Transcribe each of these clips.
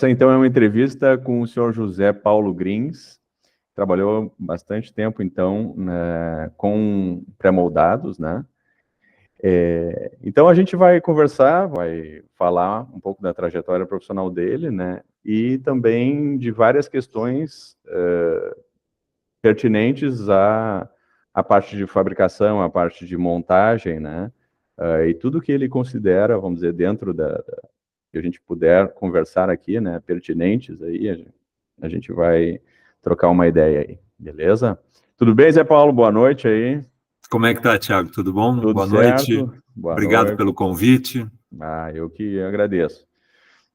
Essa, então, é uma entrevista com o senhor José Paulo Grins, trabalhou bastante tempo, então, com pré-moldados, né? Então, a gente vai conversar, vai falar um pouco da trajetória profissional dele, né? E também de várias questões pertinentes à parte de fabricação, à parte de montagem, né? E tudo que ele considera, vamos dizer, dentro que a gente puder conversar aqui, né, pertinentes aí, a gente vai trocar uma ideia aí, beleza? Tudo bem, Zé Paulo? Boa noite aí. Como é que tá, Thiago? Tudo bom? Tudo Boa certo? noite. Boa Obrigado noite. pelo convite. Eu que agradeço.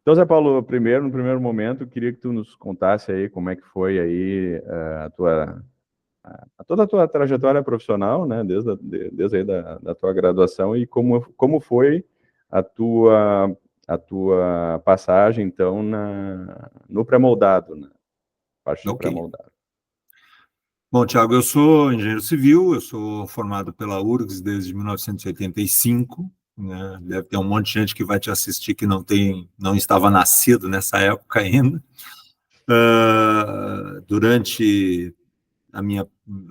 Então, Zé Paulo, no primeiro momento, queria que tu nos contasse aí como é que foi aí toda a tua trajetória profissional, né, desde aí da tua graduação e como foi a tua passagem, então, no pré-moldado, né? Parte de pré-moldado. Bom, Thiago, eu sou engenheiro civil, eu sou formado pela URGS desde 1985, né? Deve ter um monte de gente que vai te assistir que não estava nascido nessa época ainda. Durante a minha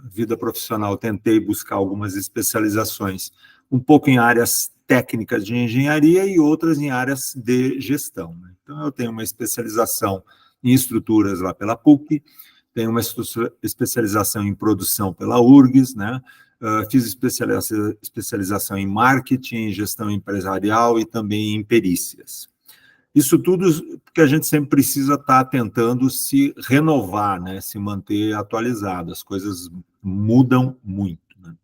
vida profissional, tentei buscar algumas especializações, um pouco em áreas técnicas de engenharia e outras em áreas de gestão, né? Então, eu tenho uma especialização em estruturas lá pela PUC, tenho uma especialização em produção pela URGS, né? Fiz especialização em marketing, em gestão empresarial e também em perícias. Isso tudo porque a gente sempre precisa estar tentando se renovar, né? Se manter atualizado, as coisas mudam muito, né?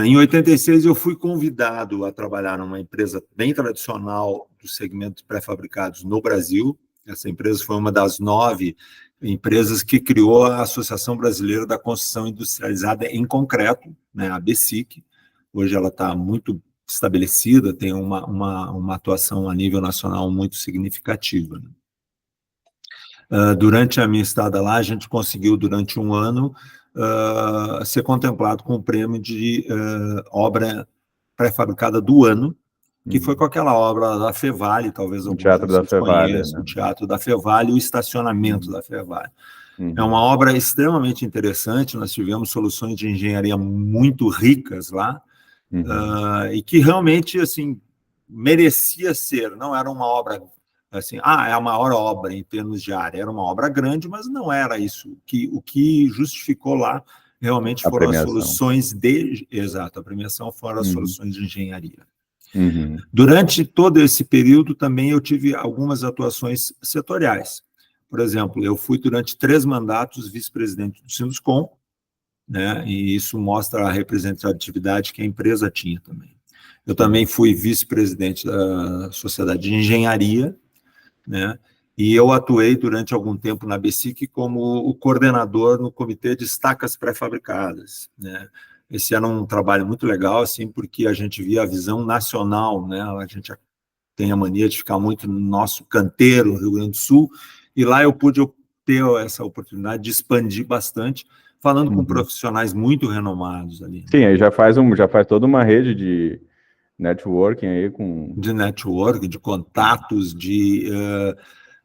Em 86, eu fui convidado a trabalhar numa empresa bem tradicional do segmento de pré-fabricados no Brasil. Essa empresa foi uma das 9 empresas que criou a Associação Brasileira da Construção Industrializada em Concreto, né, a ABSIC. Hoje ela está muito estabelecida, tem uma atuação a nível nacional muito significativa, né? Durante a minha estada lá, a gente conseguiu, durante um ano, ser contemplado com o prêmio de obra pré-fabricada do ano, que foi com aquela obra da Fevale, talvez alguns Teatro de da vocês Fevale, conheçam, né? o Teatro da Fevale e o estacionamento da Fevale. É uma obra extremamente interessante, nós tivemos soluções de engenharia muito ricas lá, e que realmente, assim, merecia ser, não era uma obra assim, é a maior obra em termos de área, era uma obra grande, mas não era isso. O que justificou lá realmente foram as soluções exato, a premiação foram as soluções de engenharia. Durante todo esse período também eu tive algumas atuações setoriais. Por exemplo, eu fui durante 3 mandatos vice-presidente do Sinduscom, né, e isso mostra a representatividade que a empresa tinha também. Eu também fui vice-presidente da Sociedade de Engenharia, né, e eu atuei durante algum tempo na ABSIC como o coordenador no Comitê de Estacas Pré-Fabricadas, né. Esse era um trabalho muito legal, assim, porque a gente via a visão nacional, né, a gente tem a mania de ficar muito no nosso canteiro, Rio Grande do Sul, e lá eu pude ter essa oportunidade de expandir bastante, falando com profissionais muito renomados ali. Sim, aí já faz toda uma rede de networking aí de network, de contatos,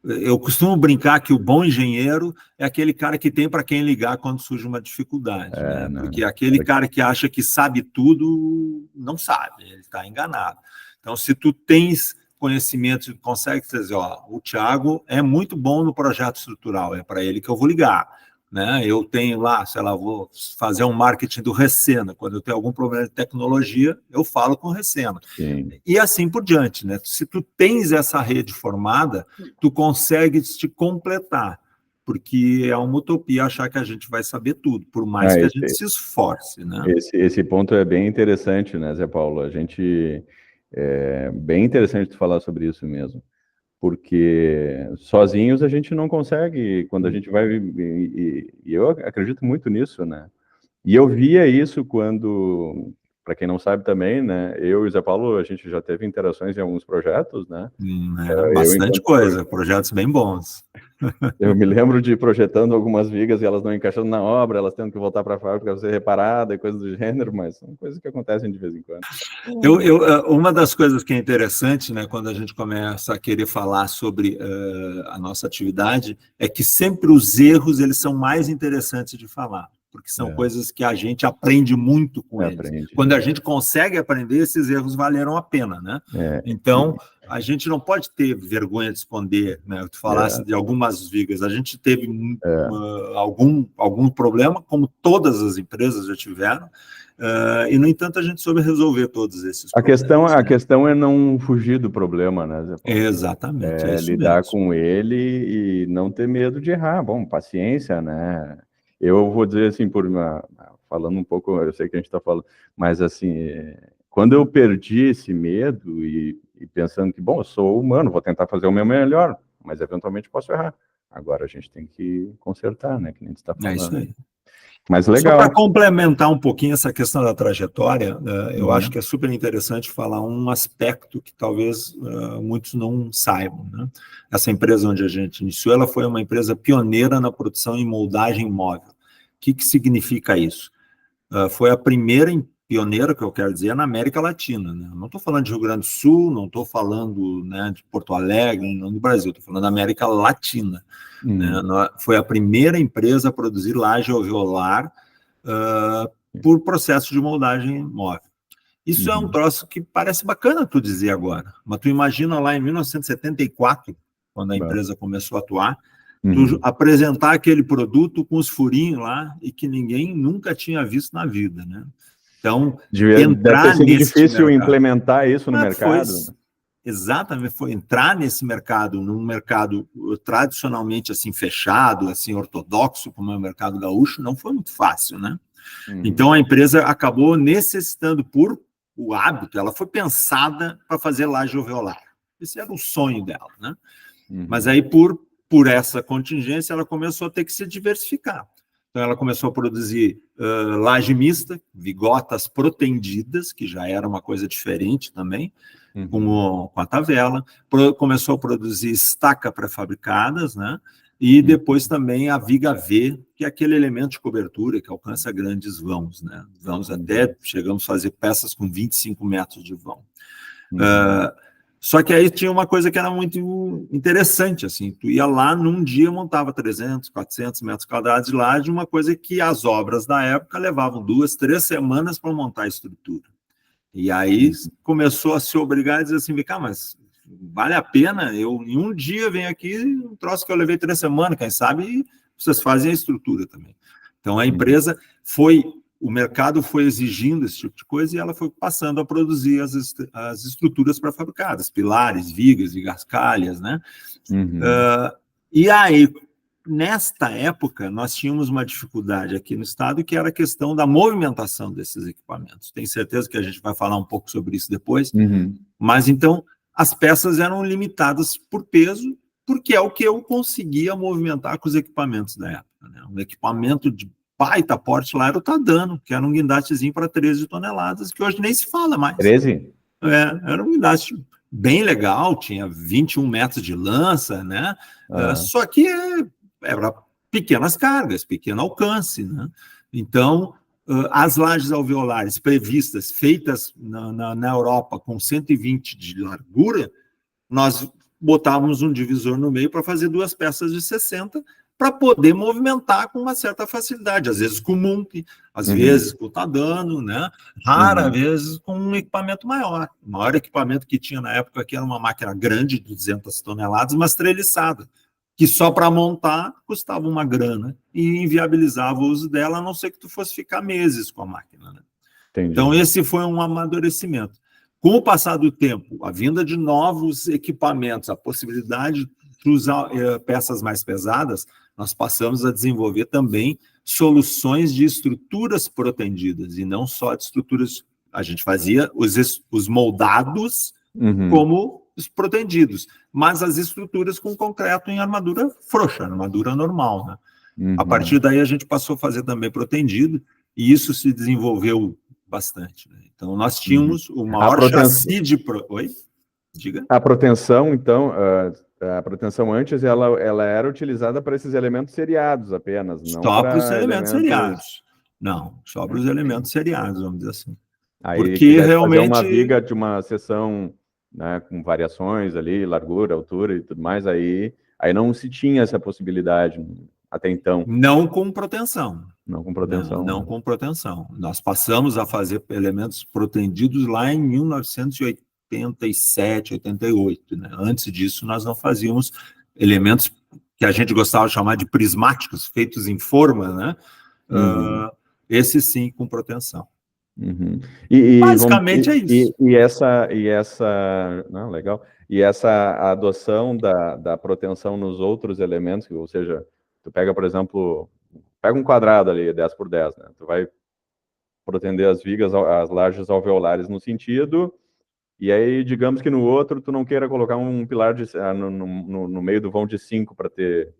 eu costumo brincar que o bom engenheiro é aquele cara que tem para quem ligar quando surge uma dificuldade, né? Porque aquele cara que acha que sabe tudo, não sabe, ele está enganado. Então, se tu tens conhecimento, consegue dizer, o Thiago é muito bom no projeto estrutural, é para ele que eu vou ligar, né? Eu tenho lá, sei lá, vou fazer um marketing do Recena, quando eu tenho algum problema de tecnologia, eu falo com o Recena. Sim. E assim por diante, né? Se tu tens essa rede formada, tu consegues te completar, porque é uma utopia achar que a gente vai saber tudo, por mais que a gente se esforce, né? Esse ponto é bem interessante, né, Zé Paulo? É bem interessante tu falar sobre isso mesmo, porque sozinhos a gente não consegue, quando a gente vai, e eu acredito muito nisso, né? E eu via isso quando, para quem não sabe também, né, eu e o Zé Paulo, a gente já teve interações em alguns projetos, né? Bastante coisa, projetos bem bons. Eu me lembro de projetando algumas vigas e elas não encaixando na obra, elas tendo que voltar para a fábrica para ser reparada e coisas do gênero, mas são coisas que acontecem de vez em quando. Uma das coisas que é interessante, né, quando a gente começa a querer falar sobre a nossa atividade, é que sempre os erros eles são mais interessantes de falar, porque são coisas que a gente aprende muito com eles. Quando a gente consegue aprender, esses erros valeram a pena, né? Então, a gente não pode ter vergonha de esconder, né? Tu falasse de algumas vigas, a gente teve algum problema, como todas as empresas já tiveram, e, no entanto, a gente soube resolver todos esses problemas. A questão é não fugir do problema, né, Zé Paulo? Exatamente, é isso lidar mesmo. com ele e não ter medo de errar. Bom, paciência, né? Eu vou dizer assim, falando um pouco, eu sei que a gente está falando, mas assim, quando eu perdi esse medo e pensando que, bom, eu sou humano, vou tentar fazer o meu melhor, mas eventualmente posso errar. Agora a gente tem que consertar, né? Que a gente está falando. É isso aí. Mas legal. Só para complementar um pouquinho essa questão da trajetória, eu acho que é super interessante falar um aspecto que talvez muitos não saibam, né? Essa empresa onde a gente iniciou, ela foi uma empresa pioneira na produção em moldagem móvel. O que significa isso? Foi a primeira pioneira, que eu quero dizer, na América Latina, né? Não estou falando de Rio Grande do Sul, não estou falando, né, de Porto Alegre, não do Brasil, estou falando da América Latina. Né? Foi a primeira empresa a produzir laje alveolar por processo de moldagem móvel. Isso é um troço que parece bacana tu dizer agora, mas tu imagina lá em 1974, quando a empresa começou a atuar, tu apresentar aquele produto com os furinhos lá e que ninguém nunca tinha visto na vida, né? Então, deve ter sido difícil implementar isso no mercado. Exatamente, foi entrar nesse mercado, num mercado tradicionalmente assim fechado, assim ortodoxo, como é o mercado gaúcho, não foi muito fácil, né? Então a empresa acabou necessitando, por o hábito, ela foi pensada para fazer laje alveolar. Esse era o sonho dela, né? Mas aí por essa contingência ela começou a ter que se diversificar. Então ela começou a produzir laje mista, vigotas protendidas, que já era uma coisa diferente também, com a Tavella, começou a produzir estaca pré-fabricadas, né? E depois também a viga V, que é aquele elemento de cobertura que alcança grandes vãos, né? Vãos até, chegamos a fazer peças com 25 metros de vão. Só que aí tinha uma coisa que era muito interessante, assim, tu ia lá num dia, montava 300, 400 metros quadrados de laje, uma coisa que as obras da época levavam 2, 3 semanas para montar a estrutura. E aí começou a se obrigar a dizer assim, mas vale a pena, eu em um dia venho aqui, um troço que eu levei 3 semanas, quem sabe, vocês fazem a estrutura também. Então a empresa o mercado foi exigindo esse tipo de coisa e ela foi passando a produzir as estruturas pré-fabricadas, pilares, vigas, vigascalhas, né? E aí, nesta época, nós tínhamos uma dificuldade aqui no estado, que era a questão da movimentação desses equipamentos. Tenho certeza que a gente vai falar um pouco sobre isso depois, mas então as peças eram limitadas por peso, porque é o que eu conseguia movimentar com os equipamentos da época, né? Um equipamento de baita porte lá era o Tadano, que era um guindastezinho para 13 toneladas, que hoje nem se fala mais. 13? Era um guindaste bem legal, tinha 21 metros de lança, né? Só que era pequenas cargas, pequeno alcance, né? Então, as lajes alveolares previstas, feitas na Europa com 120 de largura, nós botávamos um divisor no meio para fazer 2 peças de 60, para poder movimentar com uma certa facilidade, às vezes com Munk, às vezes com o Tadano, né? Rara vezes com um equipamento maior. O maior equipamento que tinha na época aqui era uma máquina grande, de 200 toneladas, mas treliçada, que só para montar custava uma grana e inviabilizava o uso dela, a não ser que tu fosse ficar meses com a máquina, né? Então esse foi um amadurecimento. Com o passar do tempo, a vinda de novos equipamentos, a possibilidade de usar peças mais pesadas, nós passamos a desenvolver também soluções de estruturas protendidas, e não só de estruturas. A gente fazia os moldados como os protendidos, mas as estruturas com concreto em armadura frouxa, armadura normal, né? A partir daí a gente passou a fazer também protendido, e isso se desenvolveu bastante, né? Então nós tínhamos o maior chassi de... Oi? Diga. A proteção, então, A proteção antes, ela era utilizada para esses elementos seriados apenas, não Só para os para elementos elementos... seriados. Não, só para os elementos seriados, vamos dizer assim. Aí Porque quisesse fazer uma realmente... viga de uma seção, né, com variações ali, largura, altura e tudo mais, aí não se tinha essa possibilidade até então. Não com proteção. Não com proteção. Não com proteção. Nós passamos a fazer elementos protendidos lá em 1987, 88. Né? Antes disso, nós não fazíamos elementos que a gente gostava de chamar de prismáticos, feitos em forma, né? Esse sim com proteção. Uhum. Basicamente é isso. Não, legal. E essa adoção da proteção nos outros elementos, ou seja, tu pega, por exemplo, pega um quadrado ali, 10 por 10, né? Tu vai protender as vigas, as lajes alveolares no sentido, e aí, digamos que no outro, tu não queira colocar um pilar no meio do vão de 5 para ter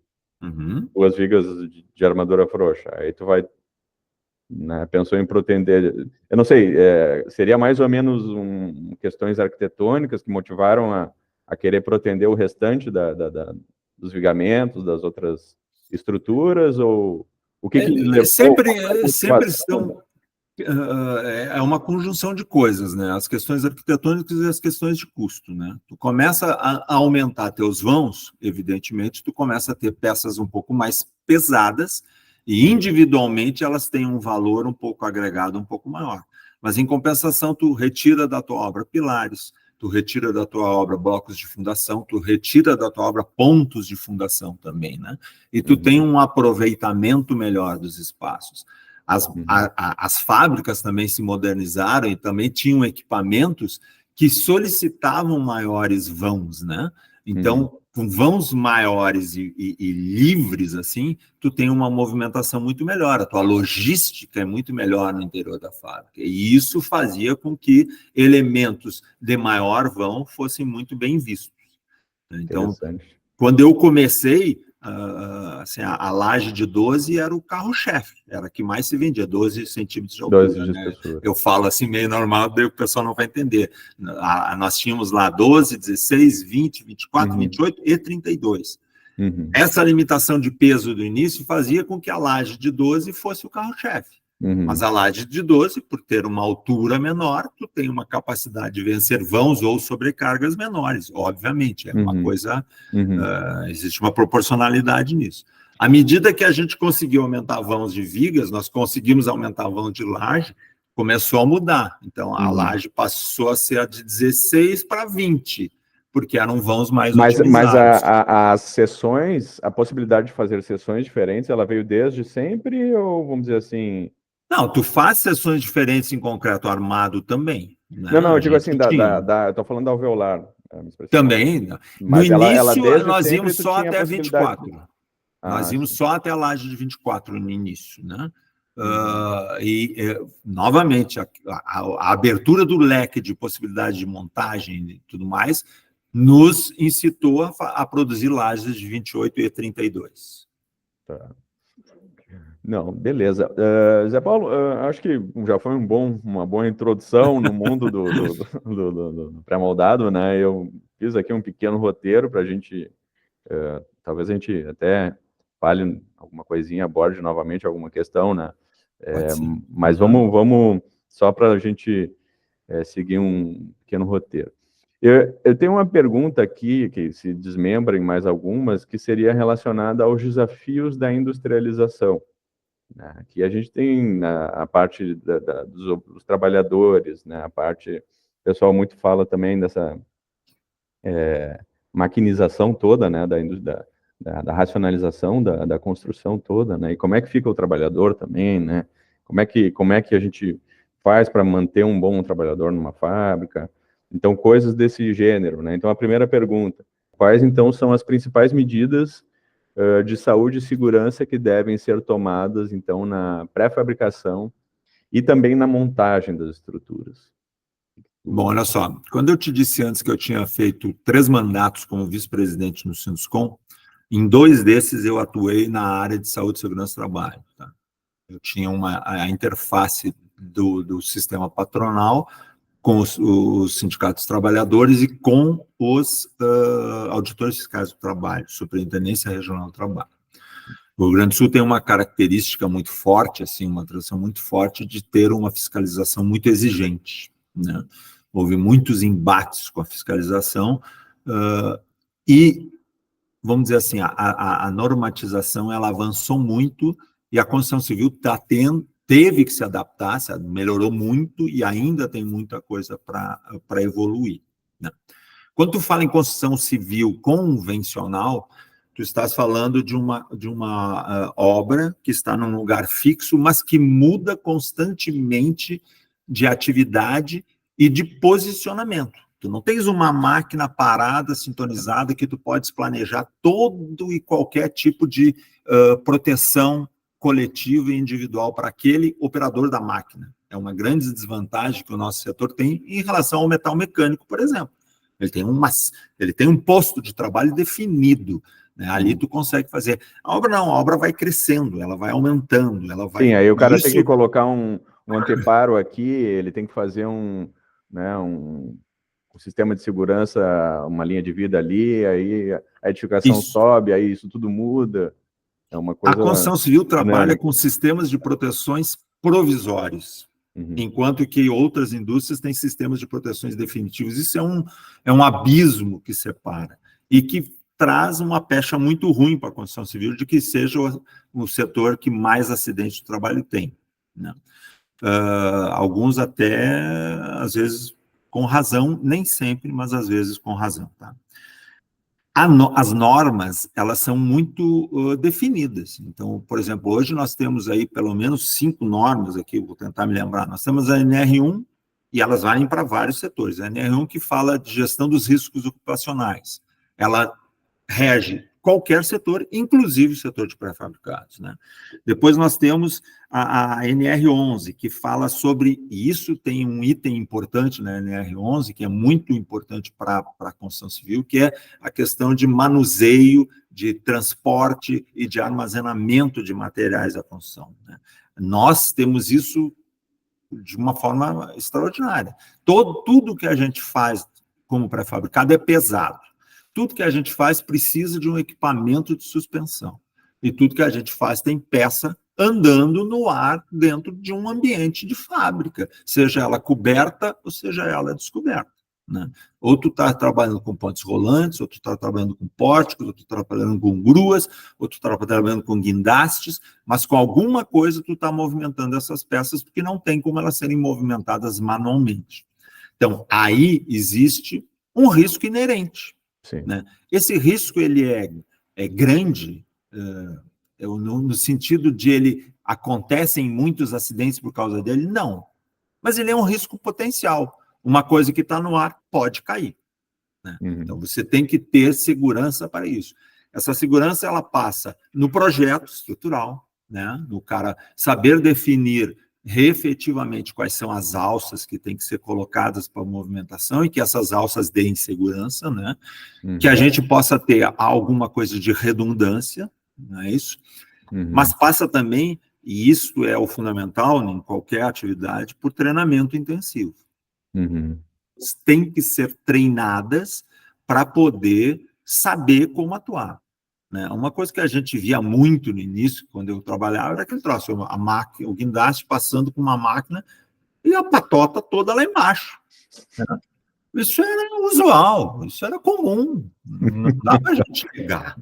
duas vigas de armadura frouxa. Aí tu vai, né, pensou em protender, eu não sei, seria mais ou menos questões arquitetônicas que motivaram a querer protender o restante dos vigamentos, das outras estruturas, ou o que levou? Sempre estão... É uma conjunção de coisas, né? As questões arquitetônicas e as questões de custo, né? Tu começa a aumentar teus vãos, evidentemente, tu começa a ter peças um pouco mais pesadas e individualmente elas têm um valor um pouco agregado, um pouco maior. Mas em compensação, tu retira da tua obra pilares, tu retira da tua obra blocos de fundação, tu retira da tua obra pontos de fundação também, né? E tu tem um aproveitamento melhor dos espaços. As fábricas também se modernizaram e também tinham equipamentos que solicitavam maiores vãos, né? Então, com vãos maiores e livres, assim, tu tem uma movimentação muito melhor, a tua logística é muito melhor no interior da fábrica. E isso fazia com que elementos de maior vão fossem muito bem vistos. Então, quando eu comecei... assim, a laje de 12 era o carro-chefe, era a que mais se vendia, 12 centímetros de altura. 12 de espessura. Eu falo assim meio normal, daí o pessoal não vai entender. Nós tínhamos lá 12, 16, 20, 24, 28 e 32. Essa limitação de peso do início fazia com que a laje de 12 fosse o carro-chefe. Mas a laje de 12, por ter uma altura menor, tu tem uma capacidade de vencer vãos ou sobrecargas menores, obviamente, é uma coisa, existe uma proporcionalidade nisso. À medida que a gente conseguiu aumentar vãos de vigas, nós conseguimos aumentar vão de laje, começou a mudar. Então, a laje passou a ser de 16 para 20, porque eram vãos mais otimizados. Mas as sessões, a possibilidade de fazer sessões diferentes, ela veio desde sempre, ou vamos dizer assim... Não, tu faz sessões diferentes em concreto armado também. Né? Não, eu digo assim, eu tô falando da alveolar. Também. Mas no ela início, nós íamos só até 24. De... Nós íamos só até a laje de 24 no início, né? Novamente, a abertura do leque de possibilidade de montagem e tudo mais nos incitou a produzir lajes de 28 e 32. Tá. Não, beleza. Zé Paulo, acho que já foi uma boa introdução no mundo do pré-moldado, né? Eu fiz aqui um pequeno roteiro para a gente, talvez a gente até fale alguma coisinha, aborde novamente alguma questão, né? Mas vamos só para a gente seguir um pequeno roteiro. Eu tenho uma pergunta aqui, que se desmembra em mais algumas, que seria relacionada aos desafios da industrialização. Aqui a gente tem a parte dos trabalhadores, né? A parte, o pessoal muito fala também dessa maquinização toda, né? Da racionalização da construção toda, né? E como é que fica o trabalhador também, né? Como é que a gente faz para manter um bom trabalhador numa fábrica? Então, coisas desse gênero, né? Então, a primeira pergunta: quais então são as principais medidas de saúde e segurança que devem ser tomadas, então, na pré-fabricação e também na montagem das estruturas? Bom, olha só, quando eu te disse antes que eu tinha feito 3 mandatos como vice-presidente no Sinduscom, em 2 desses eu atuei na área de saúde, segurança e trabalho. Eu tinha a interface do sistema patronal com os sindicatos trabalhadores e com os auditores fiscais do trabalho, Superintendência Regional do Trabalho. O Rio Grande do Sul tem uma característica muito forte, assim, uma tradição muito forte de ter uma fiscalização muito exigente, né? Houve muitos embates com a fiscalização e, vamos dizer assim, a normatização ela avançou muito e a construção civil teve que se adaptar, melhorou muito e ainda tem muita coisa para evoluir, né? Quando tu fala em construção civil convencional, tu estás falando de uma obra que está num lugar fixo, mas que muda constantemente de atividade e de posicionamento. Tu não tens uma máquina parada, sintonizada, que tu podes planejar todo e qualquer tipo de proteção coletiva e individual para aquele operador da máquina. É uma grande desvantagem que o nosso setor tem em relação ao metal mecânico, por exemplo. Ele tem um posto de trabalho definido, né? Ali tu consegue fazer. A obra não, a obra vai crescendo, ela vai aumentando, ela vai... Sim, aí o cara tem que colocar um anteparo aqui, ele tem que fazer um sistema de segurança, uma linha de vida ali, aí a edificação sobe, aí isso tudo muda. É uma coisa... A construção civil trabalha com sistemas de proteções provisórios, enquanto que outras indústrias têm sistemas de proteções definitivos. Isso é um abismo que separa e que traz uma pecha muito ruim para a construção civil de que seja o setor que mais acidentes de trabalho tem, né? Alguns até, às vezes, com razão, nem sempre, mas às vezes com razão, tá? As normas, elas são muito definidas. Então, por exemplo, hoje nós temos aí pelo menos 5 normas aqui, vou tentar me lembrar. Nós temos a NR1 e elas valem para vários setores. A NR1 que fala de gestão dos riscos ocupacionais. Ela rege qualquer setor, inclusive o setor de pré-fabricados, né? Depois nós temos a NR11, que fala sobre, e isso tem um item importante na NR11, que é muito importante para a construção civil, que é a questão de manuseio, de transporte e de armazenamento de materiais da construção, né? Nós temos isso de uma forma extraordinária. Tudo que a gente faz como pré-fabricado é pesado. Tudo que a gente faz precisa de um equipamento de suspensão. E tudo que a gente faz tem peça andando no ar dentro de um ambiente de fábrica, seja ela coberta ou seja ela descoberta, né? Ou tu está trabalhando com pontes rolantes, ou tu está trabalhando com pórticos, ou tu está trabalhando com gruas, ou tu está trabalhando com guindastes, mas com alguma coisa tu está movimentando essas peças, porque não tem como elas serem movimentadas manualmente. Então, aí existe um risco inerente. Sim. Né? Esse risco ele é grande no sentido de ele acontecem muitos acidentes por causa dele? Não. Mas ele é um risco potencial. Uma coisa que está no ar pode cair, né? Então você tem que ter segurança para isso. Essa segurança ela passa no projeto estrutural, né? No cara saber definir efetivamente quais são as alças que têm que ser colocadas para a movimentação e que essas alças deem segurança, né? Que a gente possa ter alguma coisa de redundância, não é isso? Mas passa também, e isso é o fundamental em qualquer atividade, por treinamento intensivo. Tem que ser treinadas para poder saber como atuar, né? Uma coisa que a gente via muito no início, quando eu trabalhava, era aquele troço, a máquina, o guindaste passando com uma máquina e a patota toda lá embaixo, né? Isso era usual, isso era comum, não dá para a gente ligar.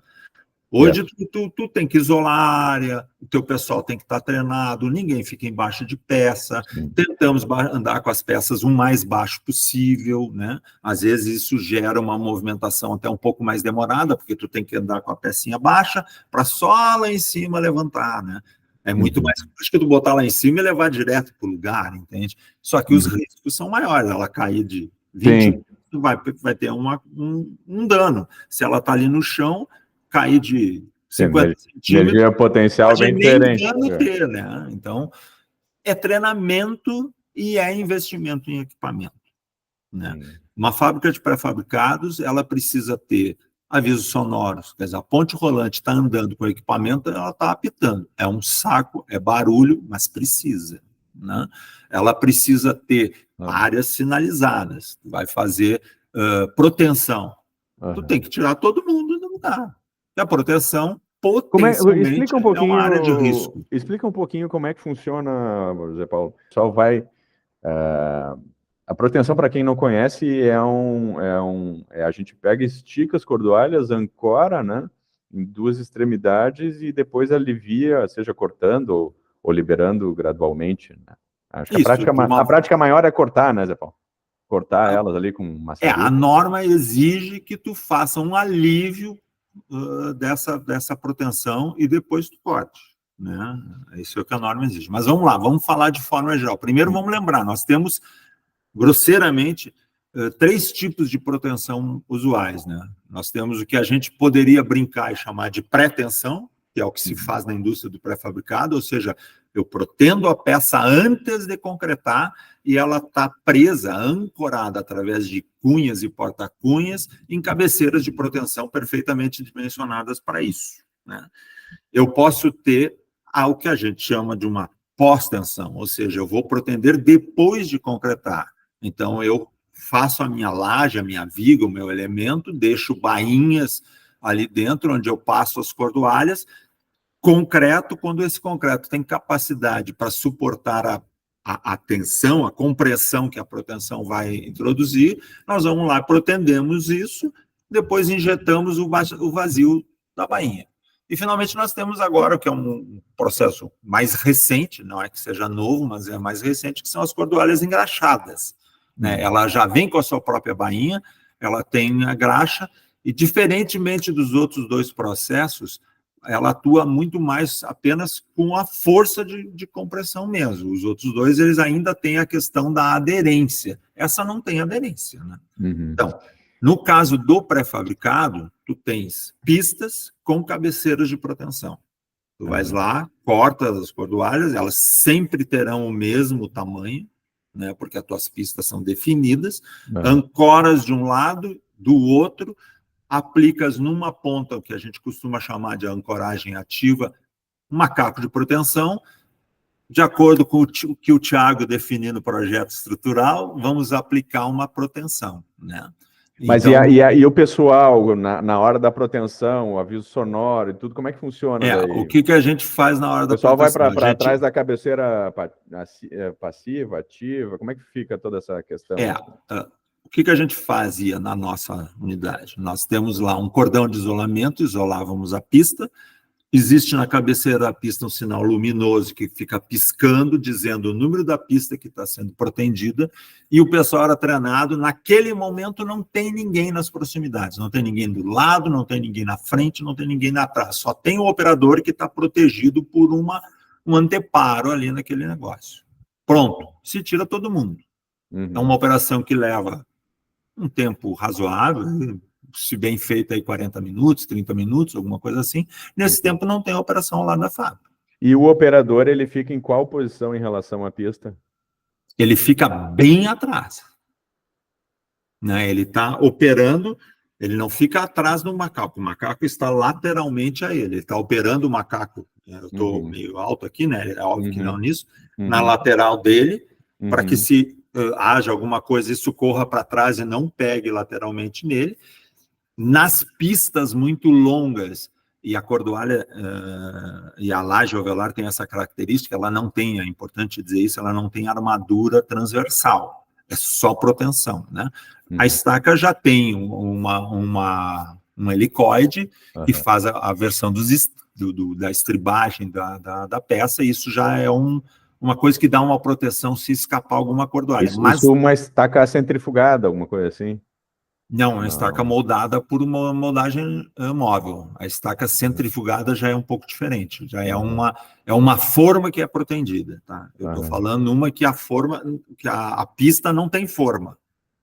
Hoje tu tem que isolar a área, o teu pessoal tem que estar treinado, ninguém fica embaixo de peça, tentamos andar com as peças o mais baixo possível, né? Às vezes isso gera uma movimentação até um pouco mais demorada, porque tu tem que andar com a pecinha baixa para só lá em cima levantar, né? É muito mais fácil que tu botar lá em cima e levar direto para o lugar, entende? Só que os riscos são maiores, ela cair de 20, vai ter um dano. Se ela está ali no chão, cair de 50 centímetros... Energia potencial bem diferente. Ter, né? Então, é treinamento e é investimento em equipamento, né? Uma fábrica de pré-fabricados, ela precisa ter avisos sonoros, quer dizer, a ponte rolante está andando com o equipamento, ela está apitando. É um saco, é barulho, mas precisa, né? Ela precisa ter áreas sinalizadas. Tu vai fazer proteção. Tu tem que tirar todo mundo do lugar. E a proteção potencialmente explica um pouquinho, é uma área de risco. Explica um pouquinho como é que funciona, José Paulo. O pessoal vai... a proteção, para quem não conhece, a gente pega, estica as cordoalhas, ancora, né, em duas extremidades e depois alivia, seja cortando ou liberando gradualmente, né? Acho que a prática maior é cortar, né, Zé Paulo? Cortar elas ali com maçarico. A norma exige que tu faça um alívio dessa proteção e depois tu corte, né? Isso é o que a norma exige. Mas vamos lá, vamos falar de forma geral. Primeiro vamos lembrar, nós temos grosseiramente 3 tipos de proteção usuais, né? Nós temos o que a gente poderia brincar e chamar de pré-tensão, que é o que se faz na indústria do pré-fabricado, ou seja, eu protendo a peça antes de concretar e ela está presa, ancorada através de cunhas e porta-cunhas em cabeceiras de proteção perfeitamente dimensionadas para isso, né? Eu posso ter o que a gente chama de uma pós-tensão, ou seja, eu vou protender depois de concretar. Então, eu faço a minha laje, a minha viga, o meu elemento, deixo bainhas ali dentro, onde eu passo as cordoalhas, concreto, quando esse concreto tem capacidade para suportar a tensão, a compressão que a proteção vai introduzir, nós vamos lá, protendemos isso, depois injetamos o vazio da bainha. E, finalmente, nós temos agora, que é um processo mais recente, não é que seja novo, mas é mais recente, que são as cordoalhas engraxadas, né? Ela já vem com a sua própria bainha, ela tem a graxa, e, diferentemente dos outros 2 processos, ela atua muito mais apenas com a força de compressão mesmo. Os outros 2, eles ainda têm a questão da aderência. Essa não tem aderência, né? Então, no caso do pré-fabricado, tu tens pistas com cabeceiras de proteção. Tu vais lá, cortas as cordoalhas, elas sempre terão o mesmo tamanho, né, porque as tuas pistas são definidas, ancoras de um lado, do outro, aplicas numa ponta, o que a gente costuma chamar de ancoragem ativa, um macaco de proteção. De acordo com o que o Thiago definiu no projeto estrutural, vamos aplicar uma proteção, né? Mas então, e o pessoal, na hora da proteção, o aviso sonoro e tudo, como é que funciona? O que a gente faz na hora da proteção? O pessoal vai para trás da cabeceira passiva, ativa, como é que fica toda essa questão? O que a gente fazia na nossa unidade? Nós temos lá um cordão de isolamento, isolávamos a pista. Existe na cabeceira da pista um sinal luminoso que fica piscando, dizendo o número da pista que está sendo protendida, e o pessoal era treinado, naquele momento não tem ninguém nas proximidades, não tem ninguém do lado, não tem ninguém na frente, não tem ninguém atrás, só tem o operador que está protegido por um anteparo ali naquele negócio. Pronto, se tira todo mundo. É uma operação que leva um tempo razoável, se bem feita aí 40 minutos, 30 minutos, alguma coisa assim. Nesse tempo não tem operação lá na fábrica. E o operador, ele fica em qual posição em relação à pista? Ele fica bem atrás, né? Ele está operando, ele não fica atrás do macaco, o macaco está lateralmente a ele, ele está operando o macaco, eu estou meio alto aqui, né? É óbvio que não nisso, na lateral dele, para que se haja alguma coisa, isso corra para trás e não pegue lateralmente nele. Nas pistas muito longas, e a cordoalha e a laje alveolar tem essa característica, ela não tem, é importante dizer isso, ela não tem armadura transversal, é só proteção, né? A estaca já tem um helicoide que faz a versão da estribagem da peça, e isso já é uma coisa que dá uma proteção se escapar alguma cordoalha. Isso uma estaca centrifugada, alguma coisa assim? Não, a estaca moldada por uma moldagem móvel. A estaca centrifugada já é um pouco diferente, já é uma forma que é protendida, tá? Eu estou falando uma que a pista não tem forma.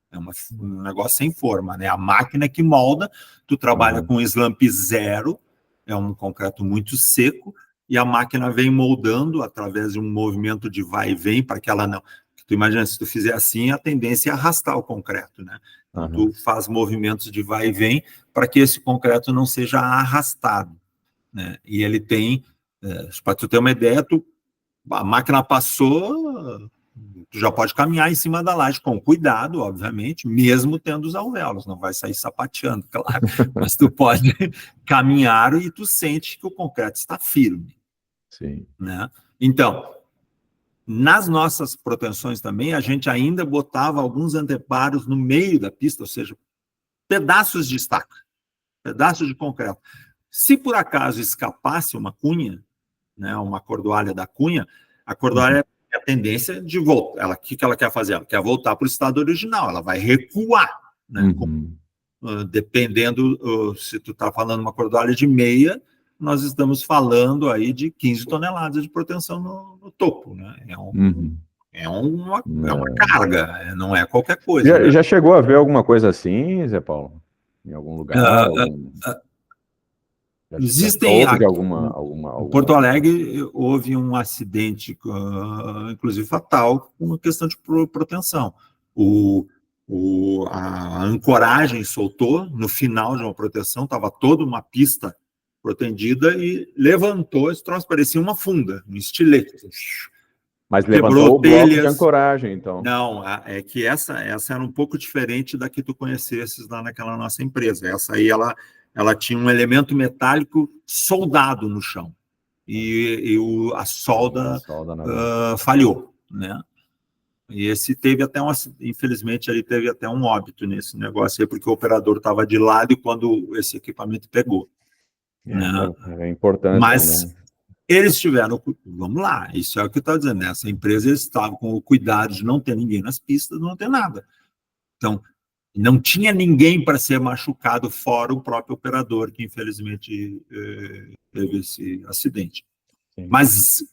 É um negócio sem forma, né? A máquina que molda, tu trabalha com slump zero, é um concreto muito seco, e a máquina vem moldando através de um movimento de vai e vem para que ela não... Tu imagina, se tu fizer assim, a tendência é arrastar o concreto, né? Então, tu faz movimentos de vai e vem para que esse concreto não seja arrastado, né? E ele tem, para tu ter uma ideia, tu a máquina passou, tu já pode caminhar em cima da laje, com cuidado, obviamente, mesmo tendo os alvéolos, não vai sair sapateando, claro, mas tu pode caminhar e tu sente que o concreto está firme. Sim. Né? Então, nas nossas proteções também, a gente ainda botava alguns anteparos no meio da pista, ou seja, pedaços de estaca, pedaços de concreto. Se por acaso escapasse uma cunha, né, uma cordoalha da cunha, a cordoalha tem a tendência de voltar. O que ela quer fazer? Ela quer voltar para o estado original, ela vai recuar. Né? Dependendo, se tu está falando uma cordoalha de meia, nós estamos falando aí de 15 toneladas de proteção no topo. Né? É uma carga, não é qualquer coisa. Né? Já chegou a ver alguma coisa assim, Zé Paulo? Em algum lugar? Existem... Em Porto Alegre houve um acidente, inclusive fatal, com uma questão de proteção. A ancoragem soltou no final de uma proteção, estava toda uma pista protegida e levantou, esse troço parecia uma funda, um estilete. Mas levantou o bloco de ancoragem, então. Não, é que essa era um pouco diferente da que tu conhecesses lá naquela nossa empresa. Essa aí, ela tinha um elemento metálico soldado no chão. E a solda falhou, né? E esse teve até infelizmente, ele teve até um óbito nesse negócio aí, porque o operador estava de lado quando esse equipamento pegou. É importante. Mas né? Eles tiveram, vamos lá, isso é o que eu estou dizendo, né? Essa empresa, eles estavam com o cuidado de não ter ninguém nas pistas, não ter nada. Então, não tinha ninguém para ser machucado, fora o próprio operador, que infelizmente teve esse acidente. Sim. Mas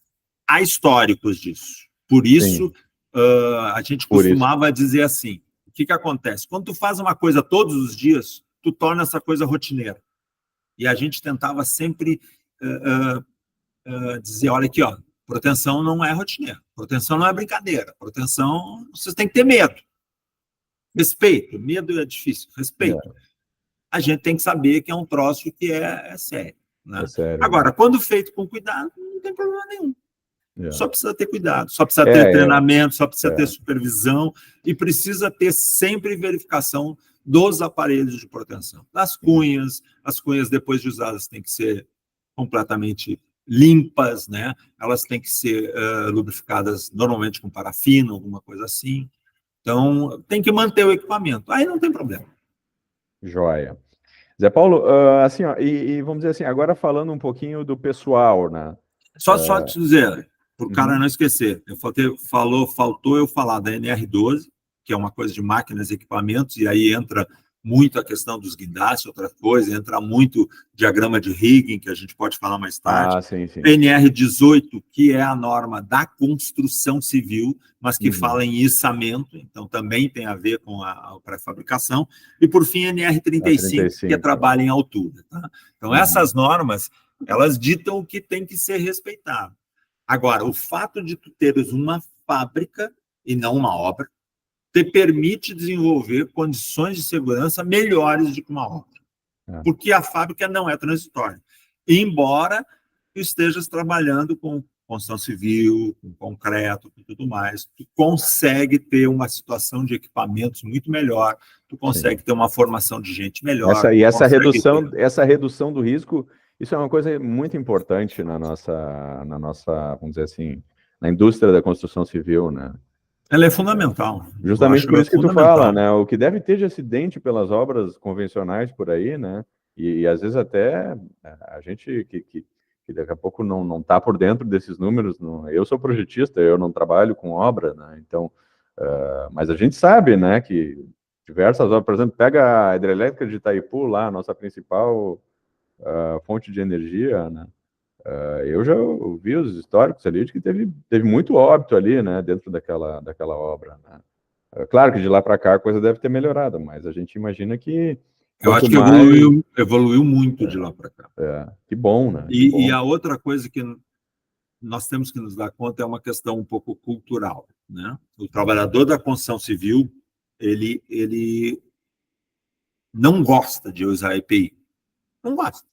há históricos disso. Por isso, a gente costumava dizer assim, o que acontece? Quando tu faz uma coisa todos os dias, tu torna essa coisa rotineira. E a gente tentava sempre... dizer, olha aqui, ó, proteção não é rotineira, proteção não é brincadeira, proteção, vocês têm que ter medo. Respeito, medo é difícil, respeito. A gente tem que saber que é um troço que é sério. Né? É sério. Agora, quando feito com cuidado, não tem problema nenhum. Só precisa ter cuidado, só precisa ter treinamento, só precisa ter supervisão e precisa ter sempre verificação dos aparelhos de proteção. Das cunhas, as cunhas depois de usadas têm que ser completamente limpas, né? Elas têm que ser lubrificadas normalmente com parafina, alguma coisa assim. Então, tem que manter o equipamento. Aí não tem problema. Joia. Zé Paulo, assim, ó, e vamos dizer assim, agora falando um pouquinho do pessoal, né? Só te dizer, para o cara não esquecer, faltou eu falar da NR12, que é uma coisa de máquinas e equipamentos, e aí entra muito a questão dos guindastes, outra coisa, entra muito diagrama de rigging, que a gente pode falar mais tarde. Sim. NR18, que é a norma da construção civil, mas que fala em içamento, então também tem a ver com a pré-fabricação. E, por fim, NR35, que é trabalho em altura. Tá? Então, essas normas, elas ditam o que tem que ser respeitado. Agora, o fato de tu teres uma fábrica e não uma obra, te permite desenvolver condições de segurança melhores do que uma obra. Porque a fábrica não é transitória. Embora tu estejas trabalhando com construção civil, com concreto, com tudo mais, tu consegue ter uma situação de equipamentos muito melhor, tu consegue ter uma formação de gente melhor. Essa redução do risco, isso é uma coisa muito importante na nossa, vamos dizer assim, na indústria da construção civil, né? Ela é fundamental. Justamente por isso que tu fala, né? O que deve ter de acidente pelas obras convencionais por aí, né? E às vezes até a gente que daqui a pouco não está por dentro desses números. Eu sou projetista, eu não trabalho com obra, né? Então, mas a gente sabe, né? Que diversas obras, por exemplo, pega a hidrelétrica de Itaipu lá, a nossa principal fonte de energia, né? Eu já ouvi os históricos ali de que teve muito óbito ali, né, dentro daquela obra, né? Claro que de lá para cá a coisa deve ter melhorado, mas a gente imagina que... Eu acho que evoluiu muito de lá para cá. Que bom, né? E a outra coisa que nós temos que nos dar conta é uma questão um pouco cultural, né? O trabalhador da construção civil, ele não gosta de usar EPI. Não gosta.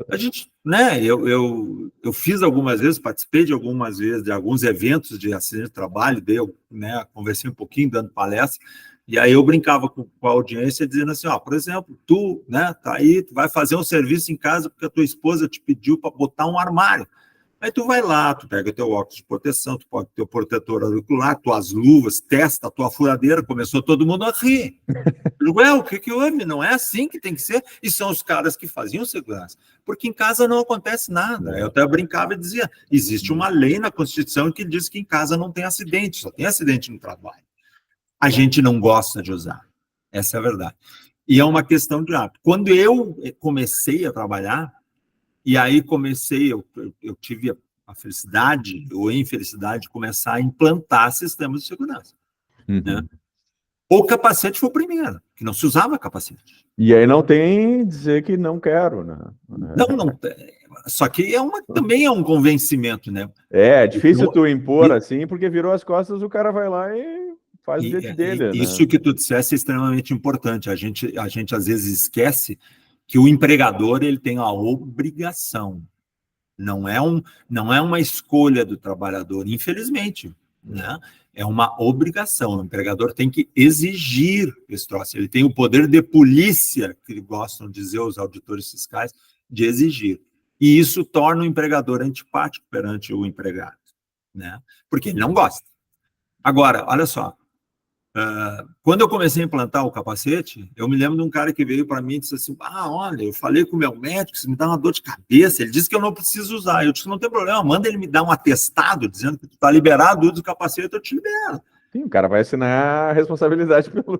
A gente, né, eu fiz algumas vezes, participei de algumas vezes, de alguns eventos de acidente de trabalho, né, conversei um pouquinho, dando palestra, e aí eu brincava com a audiência, dizendo assim, ó, por exemplo, tu, né, tá aí, tu vai fazer um serviço em casa porque a tua esposa te pediu para botar um armário. Aí tu vai lá, tu pega teu óculos de proteção, tu pega teu protetor auricular, tuas luvas, testa a tua furadeira, começou todo mundo a rir. Ué, o que houve? Não é assim que tem que ser? E são os caras que faziam segurança. Porque em casa não acontece nada. Eu até brincava e dizia, existe uma lei na Constituição que diz que em casa não tem acidente, só tem acidente no trabalho. A gente não gosta de usar. Essa é a verdade. E é uma questão de hábito. Quando eu comecei a trabalhar, e aí eu tive a felicidade, ou a infelicidade, de começar a implantar sistemas de segurança. Né? O capacete foi o primeiro, que não se usava capacete. E aí não tem dizer que não quero, né? Não. Só que também é um convencimento, né? É difícil tu impor assim, porque virou as costas, o cara vai lá e faz o jeito dele. Isso, né? Que tu disseste é extremamente importante. A gente às vezes esquece que o empregador ele tem a obrigação. Não é uma escolha do trabalhador, infelizmente, né? É uma obrigação. O empregador tem que exigir esse troço. Ele tem o poder de polícia, que gostam de dizer os auditores fiscais, de exigir. E isso torna o empregador antipático perante o empregado, né? Porque ele não gosta. Agora, olha só, quando eu comecei a implantar o capacete, eu me lembro de um cara que veio para mim e disse assim, olha, eu falei com o meu médico, isso me dá uma dor de cabeça, ele disse que eu não preciso usar. Eu disse, não tem problema, manda ele me dar um atestado dizendo que tu está liberado do uso do capacete, eu te libero. Sim, o cara vai assinar a responsabilidade pelo...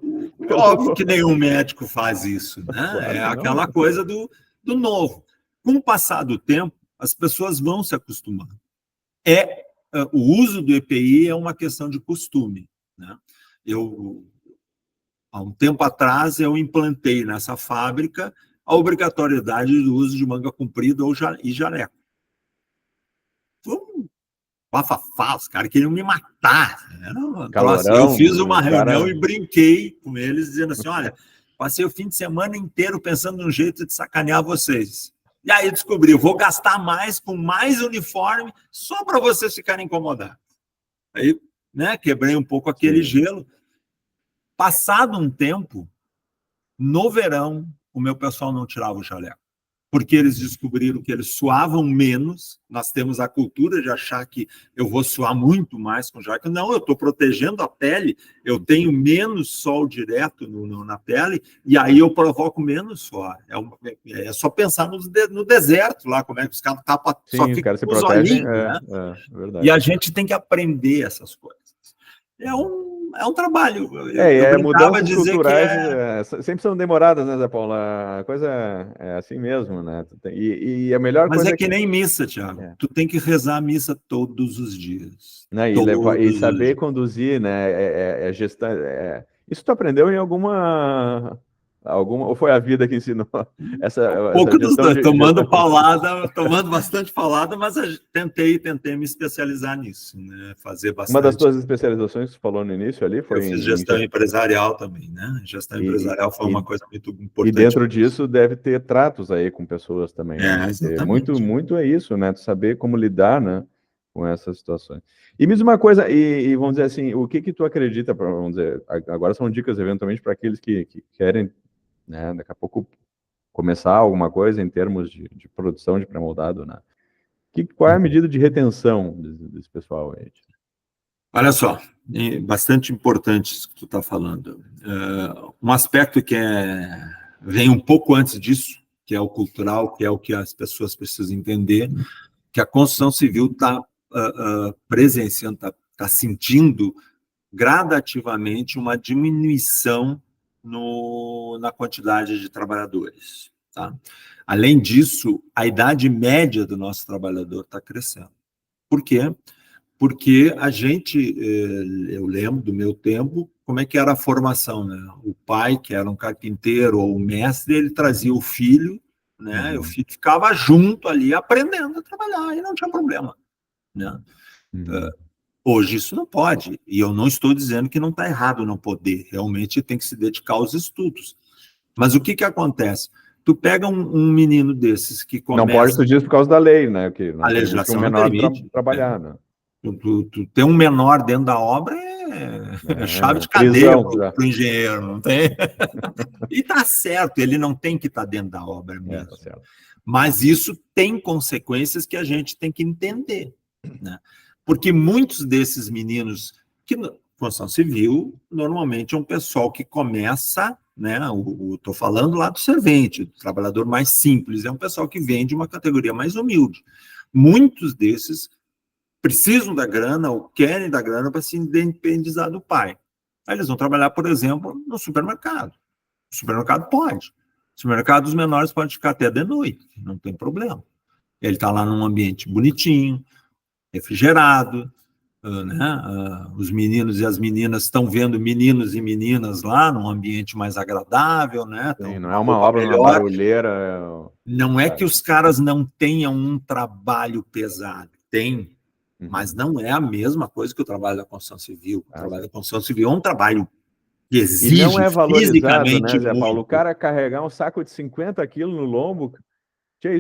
Óbvio que nenhum médico faz isso, né? Claro, aquela coisa do novo. Com o passar do tempo, as pessoas vão se acostumando. O uso do EPI é uma questão de costume, né? Há um tempo atrás, eu implantei nessa fábrica a obrigatoriedade do uso de manga comprida e jaleco. Foi um bafafá, os caras queriam me matar. Eu fiz uma reunião e brinquei com eles, dizendo assim, olha, passei o fim de semana inteiro pensando num jeito de sacanear vocês. E aí descobri, eu vou gastar mais com mais uniforme só para vocês ficarem incomodados. Aí, né, quebrei um pouco aquele gelo. Passado um tempo, no verão, o meu pessoal não tirava o jaleco, porque eles descobriram que eles suavam menos. Nós temos a cultura de achar que eu vou suar muito mais com jaleco. Não, eu estou protegendo a pele, eu tenho menos sol direto na pele, e aí eu provoco menos suor. É só pensar no deserto lá, como é que os caras tapam, só ficam com os olhinhos, né? E a gente tem que aprender essas coisas. É um trabalho. Mudanças culturais sempre são demoradas, né, Zé Paulo? A coisa é assim mesmo, né? E a melhor coisa... Mas é que nem missa, Thiago. Tu tem que rezar a missa todos os dias. Né? E saber conduzir, né? Gestão. Isso tu aprendeu em alguma... Ou foi a vida que ensinou essa pouco dos dois, tomando bastante paulada, mas tentei me especializar nisso, né? Fazer bastante. Uma das tuas especializações que você falou no início ali foi... Eu fiz gestão empresarial também, né? Gestão empresarial foi uma coisa muito importante. E dentro disso deve ter tratos aí com pessoas também. Né? Muito é isso, né? Tu saber como lidar, né, com essas situações. E me diz uma coisa, e vamos dizer assim, o que tu acredita, vamos dizer, agora são dicas eventualmente para aqueles que querem, né, daqui a pouco começar alguma coisa em termos de produção de pré-moldado, né? Qual é a medida de retenção desse pessoal aí? Olha só, é bastante importante isso que tu está falando. Um aspecto que vem um pouco antes disso, que é o cultural, que é o que as pessoas precisam entender, que a construção civil está presenciando, está sentindo gradativamente uma diminuição na quantidade de trabalhadores. Tá? Além disso, a idade média do nosso trabalhador está crescendo. Por quê? Porque eu lembro do meu tempo, como é que era a formação, né? O pai, que era um carpinteiro ou um mestre, ele trazia o filho, né? O filho ficava junto ali, aprendendo a trabalhar, e não tinha problema, né? Hoje isso não pode, e eu não estou dizendo que não está errado não poder, realmente tem que se dedicar aos estudos. Mas o que acontece? Tu pega um menino desses que começa... Não pode, tu diz por causa da lei, né? Que não a legislação permite não menor permite. trabalhar, né? Tu ter um menor dentro da obra é chave de cadeia para o engenheiro, não tem? E tá certo, ele não tem que estar dentro da obra mesmo. Tá certo. Mas isso tem consequências que a gente tem que entender, né? Porque muitos desses meninos que construção civil, normalmente é um pessoal que começa, né? Estou falando lá do servente, do trabalhador mais simples, é um pessoal que vem de uma categoria mais humilde. Muitos desses precisam da grana ou querem da grana para se independizar do pai. Aí eles vão trabalhar, por exemplo, no supermercado. O supermercado pode. O supermercado, os menores podem ficar até de noite, não tem problema. Ele está lá num ambiente bonitinho, refrigerado, né? Os meninos e as meninas estão vendo meninos e meninas lá num ambiente mais agradável, né? Sim, não é uma obra numa barulheira. Não é que os caras não tenham um trabalho pesado, tem, mas não é a mesma coisa que o trabalho da construção civil. O trabalho da construção civil é um trabalho que exige e não é valorizado, né, Zé muito. Paulo? O cara carregar um saco de 50 quilos no lombo,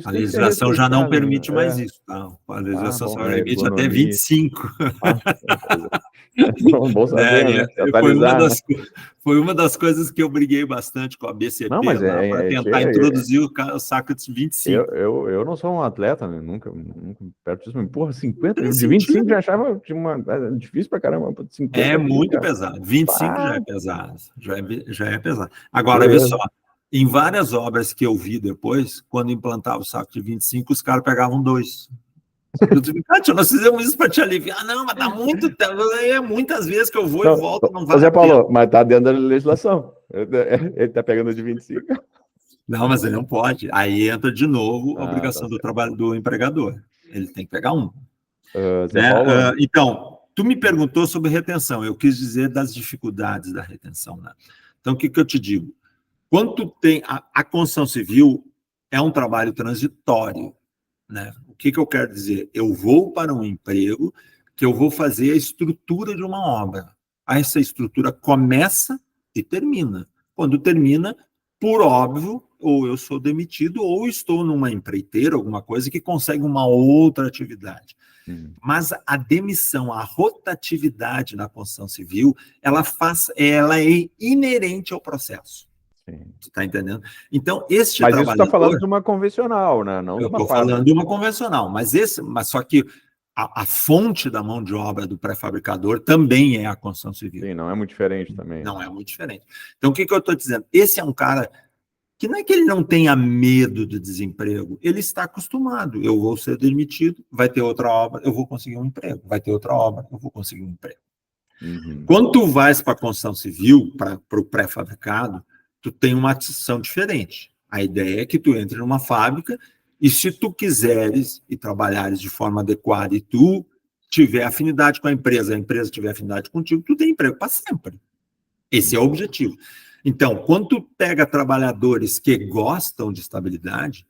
a legislação já não permite mais isso, tá? A legislação só permite até 25. Bom saber, né? Foi uma das coisas que eu briguei bastante com a BCP para tentar introduzir o saco de 25. Eu não sou um atleta, né? Nunca perto disso, mas porra, 50, de 25 já achava difícil pra caramba. 50 é muito pesado, 25 já é pesado, já é pesado. Agora, vê só, em várias obras que eu vi depois, quando implantava o saco de 25, os caras pegavam 2. Eu digo, nós fizemos isso para te aliviar. Não, mas dá muito tempo. Muitas vezes que eu vou e volto, não vai. Zé Paulo, mas tá dentro da legislação. Ele tá pegando de 25. Não, mas ele não pode. Aí entra de novo a obrigação do trabalho do empregador. Ele tem que pegar um. Zé Paulo? Então, tu me perguntou sobre retenção. Eu quis dizer das dificuldades da retenção, né? Então, o que eu te digo? Quando tu tem a construção civil, é um trabalho transitório, né? O que eu quero dizer? Eu vou para um emprego que eu vou fazer a estrutura de uma obra. Essa estrutura começa e termina. Quando termina, por óbvio, ou eu sou demitido, ou estou numa empreiteira, alguma coisa que consegue uma outra atividade. Mas a demissão, a rotatividade na construção civil, ela é inerente ao processo. Sim. Você está entendendo? Então, mas isso está falando de uma convencional, né? Não eu estou falando de uma convencional, mas só que a fonte da mão de obra do pré-fabricador também é a construção civil. Sim, não é muito diferente também. Não é muito diferente. Então, o que eu estou dizendo? Esse é um cara que não é que ele não tenha medo do desemprego, ele está acostumado. Eu vou ser demitido, vai ter outra obra, eu vou conseguir um emprego. Vai ter outra obra, eu vou conseguir um emprego. Quando tu vais para a construção civil, para o pré-fabricado, tu tem uma ação diferente. A ideia é que tu entre numa fábrica e se tu quiseres e trabalhares de forma adequada e tu tiver afinidade com a empresa tiver afinidade contigo, tu tem emprego para sempre. Esse é o objetivo. Então, quando tu pega trabalhadores que gostam de estabilidade,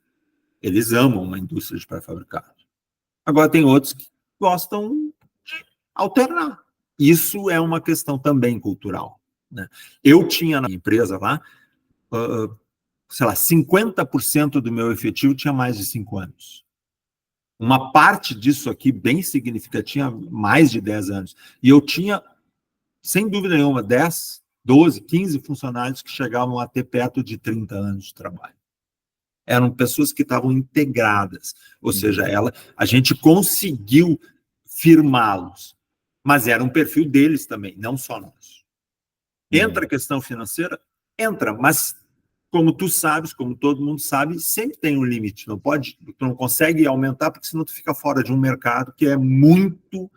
eles amam uma indústria de pré-fabricado. Agora, tem outros que gostam de alternar. Isso é uma questão também cultural, né? Eu tinha na empresa lá, sei lá, 50% do meu efetivo tinha mais de 5 anos. Uma parte disso aqui, bem significativa, tinha mais de 10 anos. E eu tinha, sem dúvida nenhuma, 10, 12, 15 funcionários que chegavam a ter perto de 30 anos de trabalho. Eram pessoas que estavam integradas, ou seja, a gente conseguiu firmá-los, mas era um perfil deles também, não só nós. Entra a questão financeira? Entra, mas como tu sabes, como todo mundo sabe, sempre tem um limite. Tu não consegue aumentar, porque senão tu fica fora de um mercado que é muito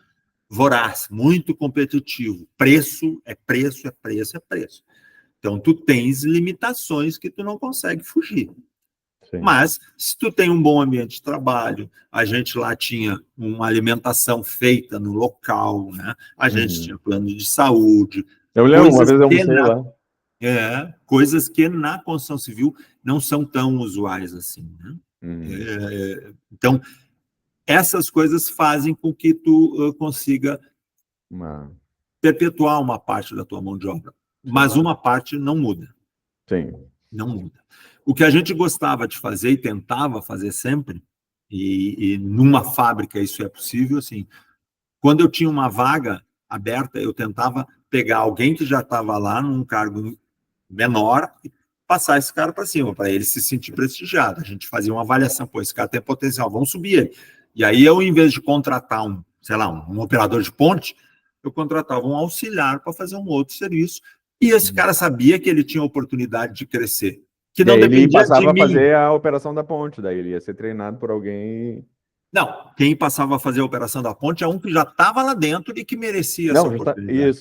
voraz, muito competitivo. Preço é preço, é preço, é preço. Então, tu tens limitações que tu não consegue fugir. Sim. Mas, se tu tem um bom ambiente de trabalho, a gente lá tinha uma alimentação feita no local, né? A gente tinha plano de saúde. Eu lembro, uma vez eu almocei lá. Coisas que na construção civil não são tão usuais assim, né? Então, essas coisas fazem com que tu consiga perpetuar uma parte da tua mão de obra, mas uma parte não muda. Sim. Não muda. O que a gente gostava de fazer e tentava fazer sempre, e numa fábrica isso é possível, assim, quando eu tinha uma vaga aberta, eu tentava pegar alguém que já estava lá num cargo menor e passar esse cara para cima, para ele se sentir prestigiado. A gente fazia uma avaliação, pô, esse cara tem potencial, vamos subir ele. E aí eu, em vez de contratar um operador de ponte, eu contratava um auxiliar para fazer um outro serviço, e esse cara sabia que ele tinha oportunidade de crescer, que não dependia de mim. Ele passava a fazer a operação da ponte, daí ele ia ser treinado por alguém... Não, quem passava a fazer a operação da ponte é um que já estava lá dentro e que merecia essa oportunidade.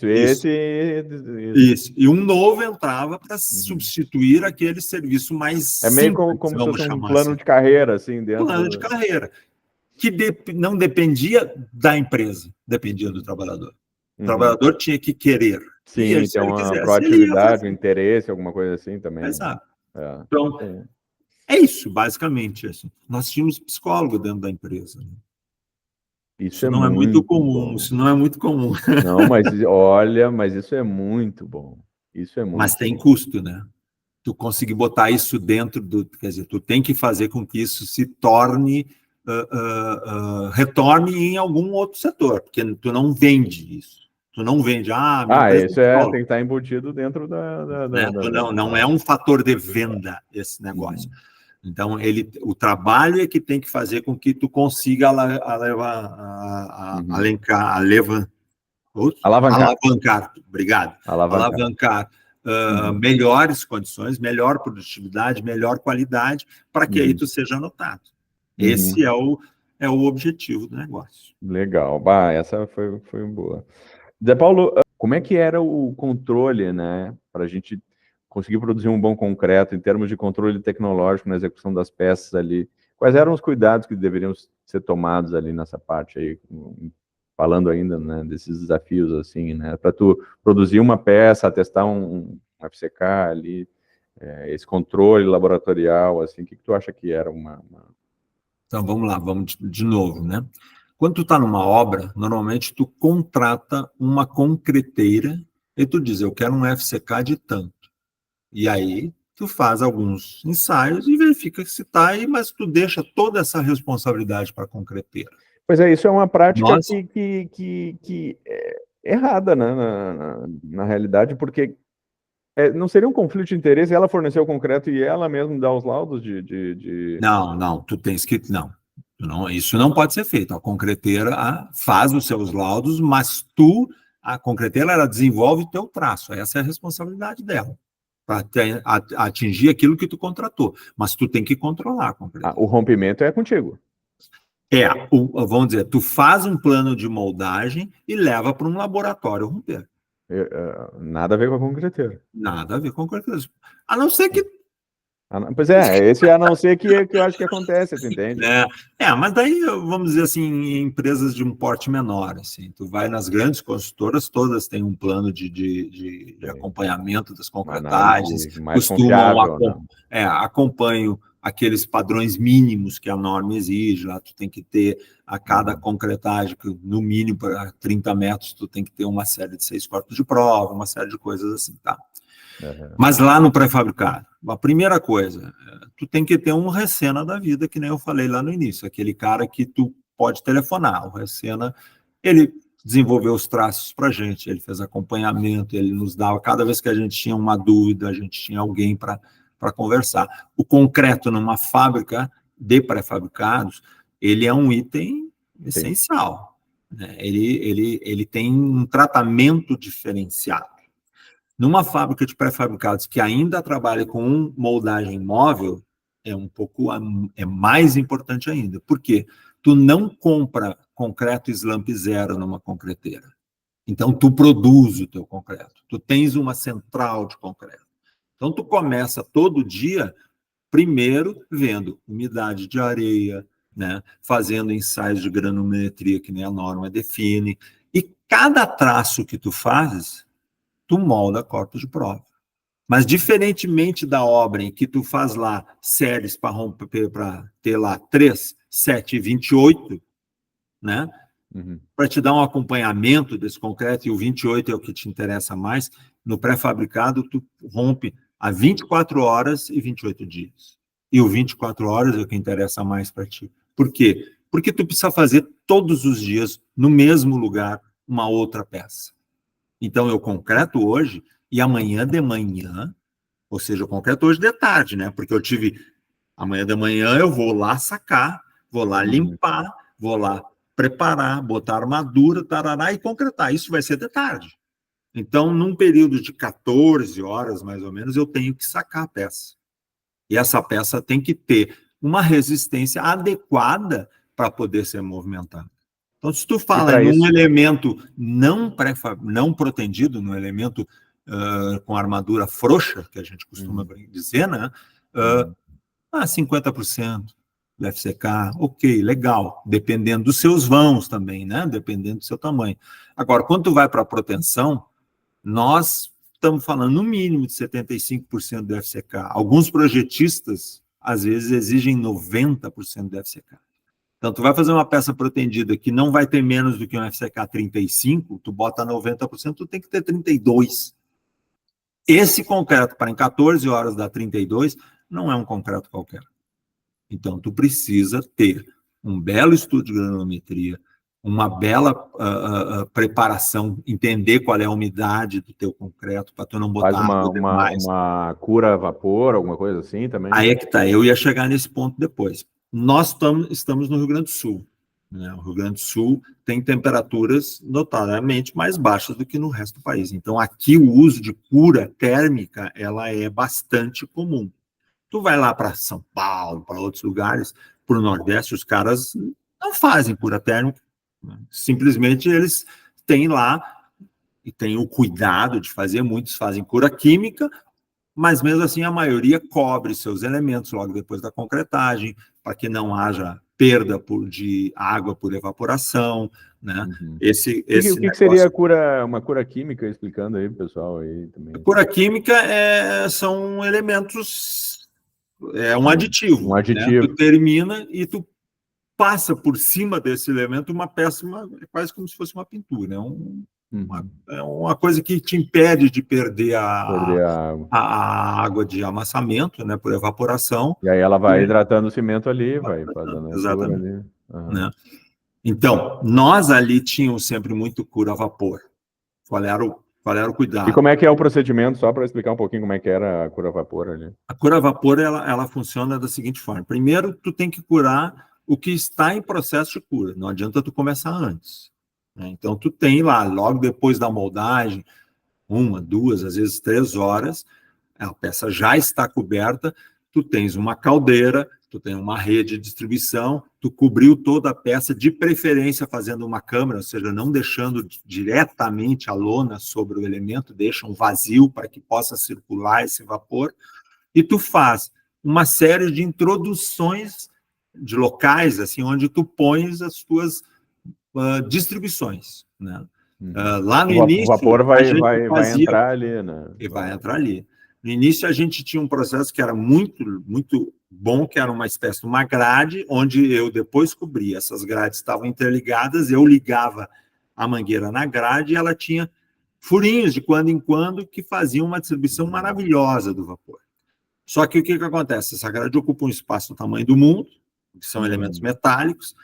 Isso. E um novo entrava para substituir aquele serviço mais simples. É meio como se fosse um plano de carreira, assim, dentro. Plano de carreira, que não dependia da empresa, dependia do trabalhador. O trabalhador tinha que querer. Sim, então uma proatividade, um interesse, alguma coisa assim também. Exato. Então... É isso, basicamente. Assim. Nós tínhamos psicólogo dentro da empresa. Né? Isso não é muito comum. Bom. Isso não é muito comum. Não, mas olha, mas isso é muito bom. Isso é muito Mas tem custo, né? Tu conseguir botar isso dentro do... Quer dizer, tu tem que fazer com que isso se torne... retorne em algum outro setor, porque tu não vende isso. Tu não vende... isso tem que estar embutido dentro não é um fator de venda esse negócio. Então, ele, o trabalho é que tem que fazer com que tu consiga alavancar, obrigado, alavancar melhores condições, melhor produtividade, melhor qualidade, para que aí tu seja notado. Esse é o objetivo do negócio. Legal, essa foi boa. Zé Paulo, como é que era o controle, né, para a gente conseguir produzir um bom concreto em termos de controle tecnológico na execução das peças ali? Quais eram os cuidados que deveriam ser tomados ali nessa parte aí, falando ainda, né, desses desafios assim, né, para tu produzir uma peça, testar um FCK ali, esse controle laboratorial, assim, o que tu acha que era uma... Então, vamos lá, vamos de novo, né? Quando tu está numa obra, normalmente tu contrata uma concreteira e tu diz, eu quero um FCK de tanto. E aí tu faz alguns ensaios e verifica se está aí, mas tu deixa toda essa responsabilidade para a concreteira. Pois é, isso é uma prática que é errada, né, na realidade, porque não seria um conflito de interesse ela fornecer o concreto e ela mesmo dar os laudos de... Não, tu tens que... Não, isso não pode ser feito. A concreteira faz os seus laudos, mas a concreteira, ela desenvolve o teu traço. Essa é a responsabilidade dela, para atingir aquilo que tu contratou. Mas tu tem que controlar a concreteira. O rompimento é contigo. Vamos dizer, tu faz um plano de moldagem e leva para um laboratório romper. Nada a ver com a concreteira. Nada a ver com a concreteira. A não ser que... Pois esse a não ser que eu acho que acontece, tu entende? Mas daí, vamos dizer assim, em empresas de um porte menor, assim, tu vai nas grandes construtoras, todas têm um plano de acompanhamento das concretagens, acompanham aqueles padrões mínimos que a norma exige, lá tu tem que ter a cada concretagem, no mínimo para 30 metros, tu tem que ter uma série de 6 corpos de prova, uma série de coisas assim, tá? Mas lá no pré-fabricado, a primeira coisa, tu tem que ter um Recena da vida, que nem eu falei lá no início, aquele cara que tu pode telefonar. O Recena, ele desenvolveu os traços para a gente, ele fez acompanhamento, ele nos dava, cada vez que a gente tinha uma dúvida, a gente tinha alguém para conversar. O concreto numa fábrica de pré-fabricados, ele é um item essencial, né? Ele tem um tratamento diferenciado. Numa fábrica de pré-fabricados que ainda trabalha com moldagem móvel, é mais importante ainda. Por quê? Tu não compra concreto slump zero numa concreteira. Então, tu produz o teu concreto. Tu tens uma central de concreto. Então, tu começa todo dia, primeiro, vendo umidade de areia, né? Fazendo ensaios de granulometria, que nem a norma define. E cada traço que tu fazes, tu molda corpos de prova. Mas, diferentemente da obra em que tu faz lá séries para romper, para ter lá 3, 7 e 28, né? Para te dar um acompanhamento desse concreto, e o 28 é o que te interessa mais, no pré-fabricado tu rompe a 24 horas e 28 dias. E o 24 horas é o que interessa mais para ti. Por quê? Porque tu precisa fazer todos os dias, no mesmo lugar, uma outra peça. Então, eu concreto hoje e amanhã de manhã, ou seja, eu concreto hoje de tarde, né? Porque eu tive, amanhã de manhã eu vou lá sacar, vou lá limpar, vou lá preparar, botar armadura, tarará, e concretar. Isso vai ser de tarde. Então, num período de 14 horas, mais ou menos, eu tenho que sacar a peça. E essa peça tem que ter uma resistência adequada para poder ser movimentada. Então, se tu fala num elemento não protendido, num elemento com armadura frouxa, que a gente costuma dizer, né? 50% do FCK, ok, legal, dependendo dos seus vãos também, né? Dependendo do seu tamanho. Agora, quando tu vai para a proteção, nós estamos falando no mínimo de 75% do FCK. Alguns projetistas, às vezes, exigem 90% do FCK. Então, tu vai fazer uma peça protendida que não vai ter menos do que um FCK 35, tu bota 90%, tu tem que ter 32%. Esse concreto, para em 14 horas dar 32, não é um concreto qualquer. Então, tu precisa ter um belo estudo de granulometria, uma bela preparação, entender qual é a umidade do teu concreto, para tu não botar água demais. Uma cura a vapor, alguma coisa assim também? Aí é que tá, eu ia chegar nesse ponto depois. Nós estamos no Rio Grande do Sul. Né? O Rio Grande do Sul tem temperaturas notadamente mais baixas do que no resto do país. Então, aqui o uso de cura térmica, ela é bastante comum. Tu vai lá para São Paulo, para outros lugares, para o Nordeste, os caras não fazem cura térmica. Né? Simplesmente eles têm lá, e têm o cuidado de fazer, muitos fazem cura química, mas mesmo assim a maioria cobre seus elementos logo depois da concretagem, para que não haja perda de água por evaporação, né? O que seria uma cura química, explicando aí, pessoal? Aí também. A cura química são elementos, um aditivo. Um aditivo. Né? Tu termina e tu passa por cima desse elemento uma peça, quase como se fosse uma pintura, é uma coisa que te impede de perder a água de amassamento, né, por evaporação. E aí ela vai hidratando o cimento ali, vai fazendo exatamente. Ali. Né? Então, nós ali tínhamos sempre muito cura a vapor. Qual era o cuidado? E como é que é o procedimento, só para explicar um pouquinho como é que era a cura a vapor ali? A cura a vapor, ela funciona da seguinte forma. Primeiro, tu tem que curar o que está em processo de cura. Não adianta tu começar antes. Então, tu tem lá, logo depois da moldagem, 1, 2, às vezes 3 horas, a peça já está coberta, tu tens uma caldeira, tu tem uma rede de distribuição, tu cobriu toda a peça, de preferência fazendo uma câmara, ou seja, não deixando diretamente a lona sobre o elemento, deixa um vazio para que possa circular esse vapor, e tu faz uma série de introduções de locais, assim, onde tu pões as tuas distribuições, né? Lá no início... O vapor vai entrar ali, né? E vai entrar ali. No início, a gente tinha um processo que era muito, muito bom, que era uma espécie de uma grade, onde eu depois cobria. Essas grades estavam interligadas, eu ligava a mangueira na grade e ela tinha furinhos de quando em quando que faziam uma distribuição maravilhosa do vapor. Só que o que acontece? Essa grade ocupa um espaço do tamanho do mundo, que são elementos metálicos,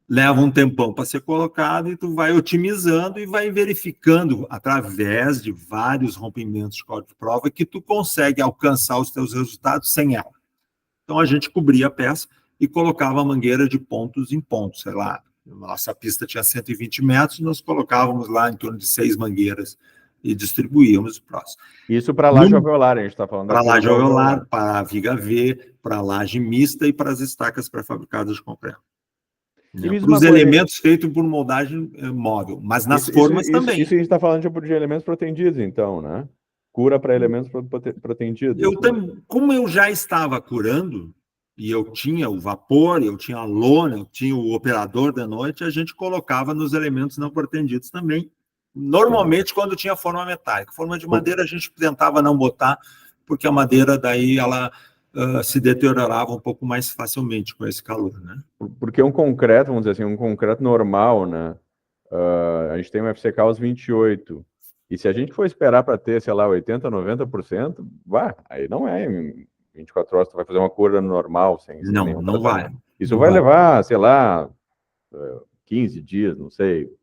leva um tempão para ser colocado e tu vai otimizando e vai verificando através de vários rompimentos de código de prova que tu consegue alcançar os teus resultados sem ela. Então a gente cobria a peça e colocava a mangueira de pontos em pontos, sei lá, nossa pista tinha 120 metros, nós colocávamos lá em torno de 6 mangueiras e distribuíamos o próximo. Isso para laje alveolar, a gente está falando. Para laje alveolar, para a viga V, para laje mista e para as estacas pré-fabricadas de concreto. Para os elementos feitos por moldagem móvel, mas nas formas também. Isso a gente está falando de elementos protendidos, então, né? Cura para elementos protendidos. Como eu já estava curando, e eu tinha o vapor, eu tinha a lona, eu tinha o operador da noite, a gente colocava nos elementos não protendidos também. Normalmente, quando tinha forma metálica. Forma de madeira, a gente tentava não botar, porque a madeira, daí, ela se deteriorava um pouco mais facilmente com esse calor, né? Porque um concreto, vamos dizer assim, um concreto normal, né? A gente tem um FCK aos 28, E se a gente for esperar para ter, sei lá, 80%, 90%, aí não é em 24 horas tu vai fazer uma cura normal, sem nenhum Não vai. Isso vai levar, sei lá, 15 dias, não sei.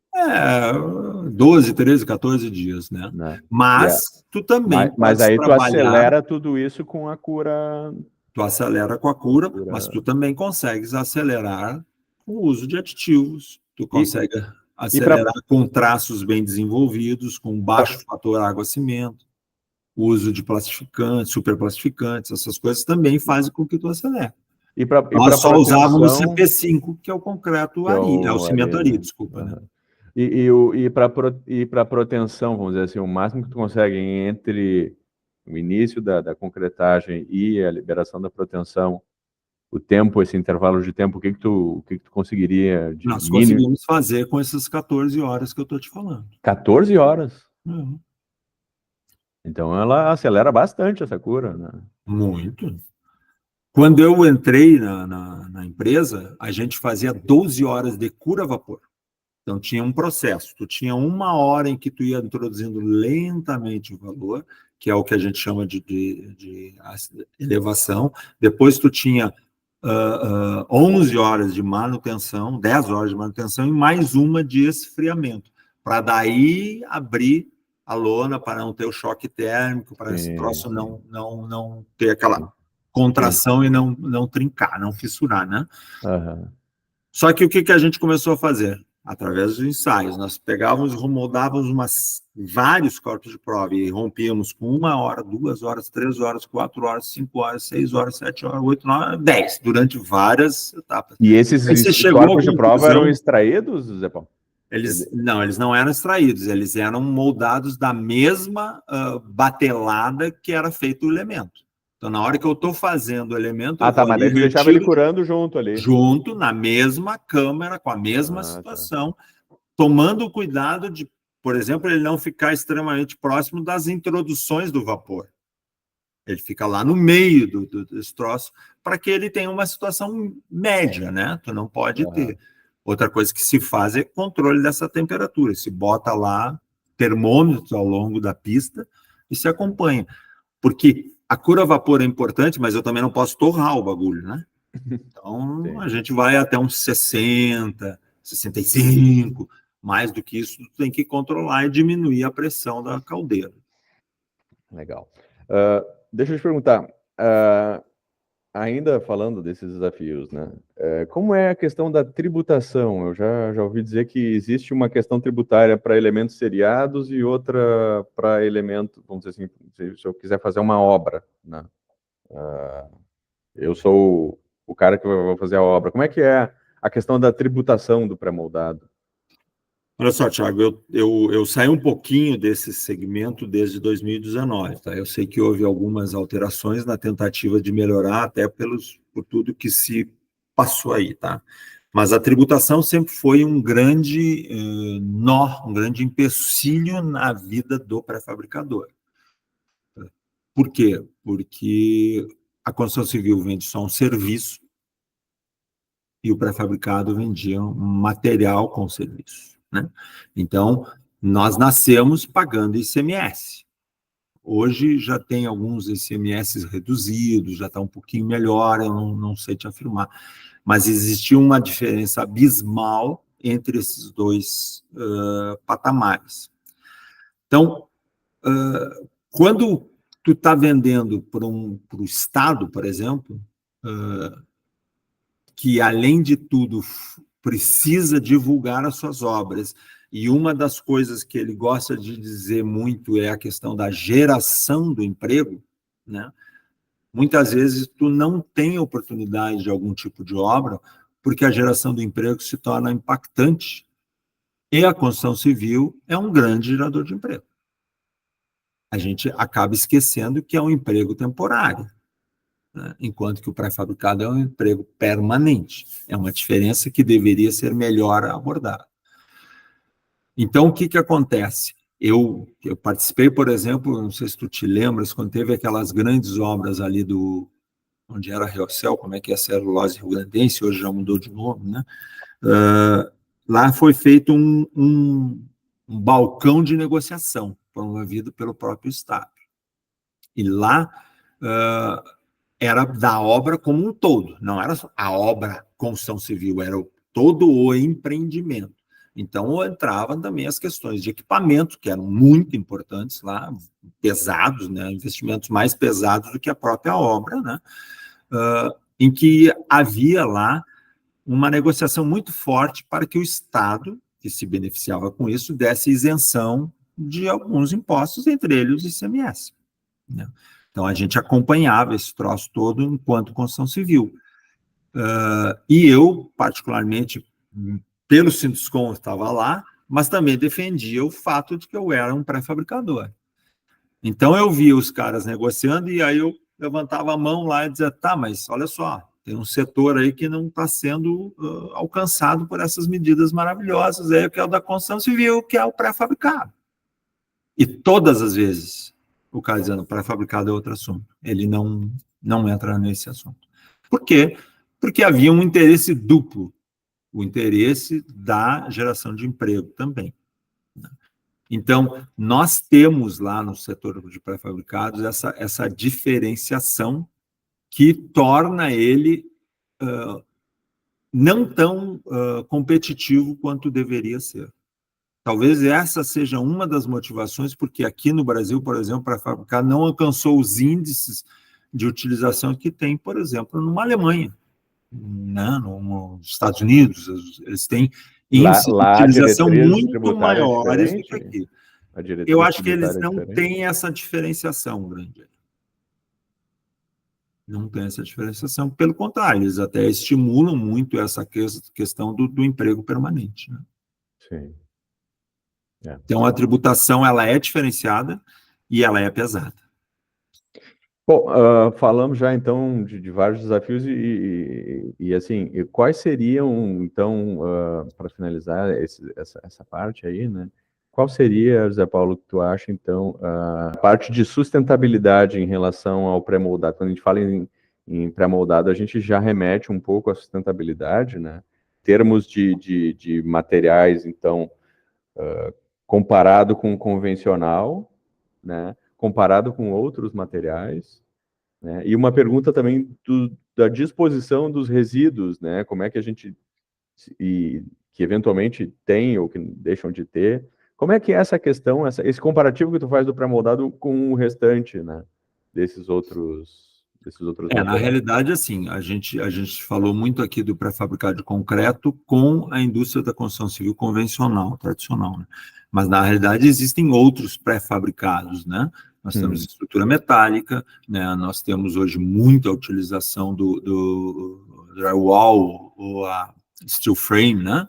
12, 13, 14 dias, né? Mas tu também mas aí tu acelera tudo isso com a cura. Tu acelera com a cura, mas tu também consegues acelerar com o uso de aditivos. Tu consegue acelerar com traços bem desenvolvidos, com baixo fator água-cimento, o uso de plastificantes, superplastificantes, essas coisas também fazem com que tu acelere. Nós só usávamos CP5, que é o concreto Ari, é o cimento Ari, desculpa, né? E para proteção, vamos dizer assim, o máximo que tu consegue entre o início da concretagem e a liberação da proteção, o tempo, esse intervalo de tempo, o que tu conseguiria de Nós conseguimos fazer com essas 14 horas que eu estou te falando. 14 horas? Uhum. Então ela acelera bastante essa cura, né? Muito. Quando eu entrei na empresa, a gente fazia 12 horas de cura a vapor. Então, tinha um processo. Tu tinha 1 hora em que tu ia introduzindo lentamente o valor, que é o que a gente chama de elevação. Depois, tu tinha 11 horas de manutenção, 10 horas de manutenção e mais uma de esfriamento, para daí abrir a lona para não ter o choque térmico, para esse troço não ter aquela contração e não trincar, não fissurar, né? Uhum. Só que o que a gente começou a fazer? Através dos ensaios, nós pegávamos e moldávamos vários corpos de prova e rompíamos com 1 hora, 2 horas, 3 horas, 4 horas, 5 horas, 6 horas, 7 horas, 8, 9, 10, durante várias etapas. E esses corpos de prova eram extraídos, Zé Paulo? Eles não eram extraídos, eles eram moldados da mesma batelada que era feito o elemento. Então, na hora que eu estou fazendo o elemento... mas daí eu deixava ele curando junto ali. Junto, na mesma câmara, com a mesma situação, tomando cuidado de, por exemplo, ele não ficar extremamente próximo das introduções do vapor. Ele fica lá no meio desse troço, para que ele tenha uma situação média, né? Tu não pode ter. Outra coisa que se faz é controle dessa temperatura. Se bota lá termômetros ao longo da pista e se acompanha. Porque a cura a vapor é importante, mas eu também não posso torrar o bagulho, né? Então, a gente vai até uns 60, 65, mais do que isso, tem que controlar e diminuir a pressão da caldeira. Legal. Deixa eu te perguntar, ainda falando desses desafios, né? Como é a questão da tributação? Eu já ouvi dizer que existe uma questão tributária para elementos seriados e outra para elementos, vamos dizer assim, se eu quiser fazer uma obra, né? Eu sou o cara que vai fazer a obra. Como é que é a questão da tributação do pré-moldado? Olha só, Thiago, eu saí um pouquinho desse segmento desde 2019, tá? Eu sei que houve algumas alterações na tentativa de melhorar, até por tudo que se passou aí, tá? Mas a tributação sempre foi um grande nó, um grande empecilho na vida do pré-fabricador. Por quê? Porque a construção civil vende só um serviço e o pré-fabricado vendia um material com serviço, né? Então, nós nascemos pagando ICMS. Hoje já tem alguns ICMS reduzidos, já está um pouquinho melhor, eu não sei te afirmar. Mas existia uma diferença abismal entre esses dois patamares. Então, quando tu está vendendo para o Estado, por exemplo, que, além de tudo, precisa divulgar as suas obras, e uma das coisas que ele gosta de dizer muito é a questão da geração do emprego, né? Muitas vezes tu não tem oportunidade de algum tipo de obra, porque a geração do emprego se torna impactante, e a construção civil é um grande gerador de emprego. A gente acaba esquecendo que é um emprego temporário, né? Enquanto que o pré-fabricado é um emprego permanente. É uma diferença que deveria ser melhor abordada. Então, o que acontece? Eu participei, por exemplo, não sei se tu te lembras, quando teve aquelas grandes obras ali onde era a Riocel, como é que é a celulose rio-grandense, hoje já mudou de nome, né? Lá foi feito um balcão de negociação promovido pelo próprio Estado. E lá era da obra como um todo, não era a obra construção civil, era todo o empreendimento. Então, entravam também as questões de equipamento, que eram muito importantes lá, pesados, né, investimentos mais pesados do que a própria obra, né, em que havia lá uma negociação muito forte para que o Estado, que se beneficiava com isso, desse isenção de alguns impostos, entre eles o ICMS, né? Então, a gente acompanhava esse troço todo enquanto construção civil. E eu, particularmente, pelo Sinduscon, estava lá, mas também defendia o fato de que eu era um pré-fabricador. Então, eu via os caras negociando e aí eu levantava a mão lá e dizia, tá, mas olha só, tem um setor aí que não está sendo alcançado por essas medidas maravilhosas, aí, que é o da construção civil, que é o pré-fabricado. E todas as vezes, o cara dizendo pré-fabricado é outro assunto. Ele não entra nesse assunto. Por quê? Porque havia um interesse duplo, o interesse da geração de emprego também. Então, nós temos lá no setor de pré-fabricados essa diferenciação que torna ele não tão competitivo quanto deveria ser. Talvez essa seja uma das motivações, porque aqui no Brasil, por exemplo, pré-fabricado não alcançou os índices de utilização que tem, por exemplo, numa Alemanha, né? Nos Estados Unidos, eles têm índices de utilização muito maiores do que aqui. Eu acho que eles não têm essa diferenciação grande. Não tem essa diferenciação, pelo contrário, eles até estimulam muito essa questão do emprego permanente, né? Sim. Então, a tributação ela é diferenciada e ela é pesada. Bom, falamos já, então, de vários desafios e assim, quais seriam, então, para finalizar essa parte aí, né? Qual seria, José Paulo, que tu acha, então, a parte de sustentabilidade em relação ao pré-moldado? Quando a gente fala em pré-moldado, a gente já remete um pouco à sustentabilidade, né? Em termos de materiais, então, comparado com o convencional, né? Comparado com outros materiais, né? E uma pergunta também da disposição dos resíduos, né? Como é que a gente, que eventualmente tem ou que deixam de ter, como é que é essa questão, esse comparativo que tu faz do pré-moldado com o restante, né? Desses outros materiais? Na realidade, assim, a gente falou muito aqui do pré-fabricado de concreto com a indústria da construção civil convencional, tradicional, né? Mas, na realidade, existem outros pré-fabricados, né? Nós temos estrutura metálica, né? Nós temos hoje muita utilização do drywall ou a steel frame, né?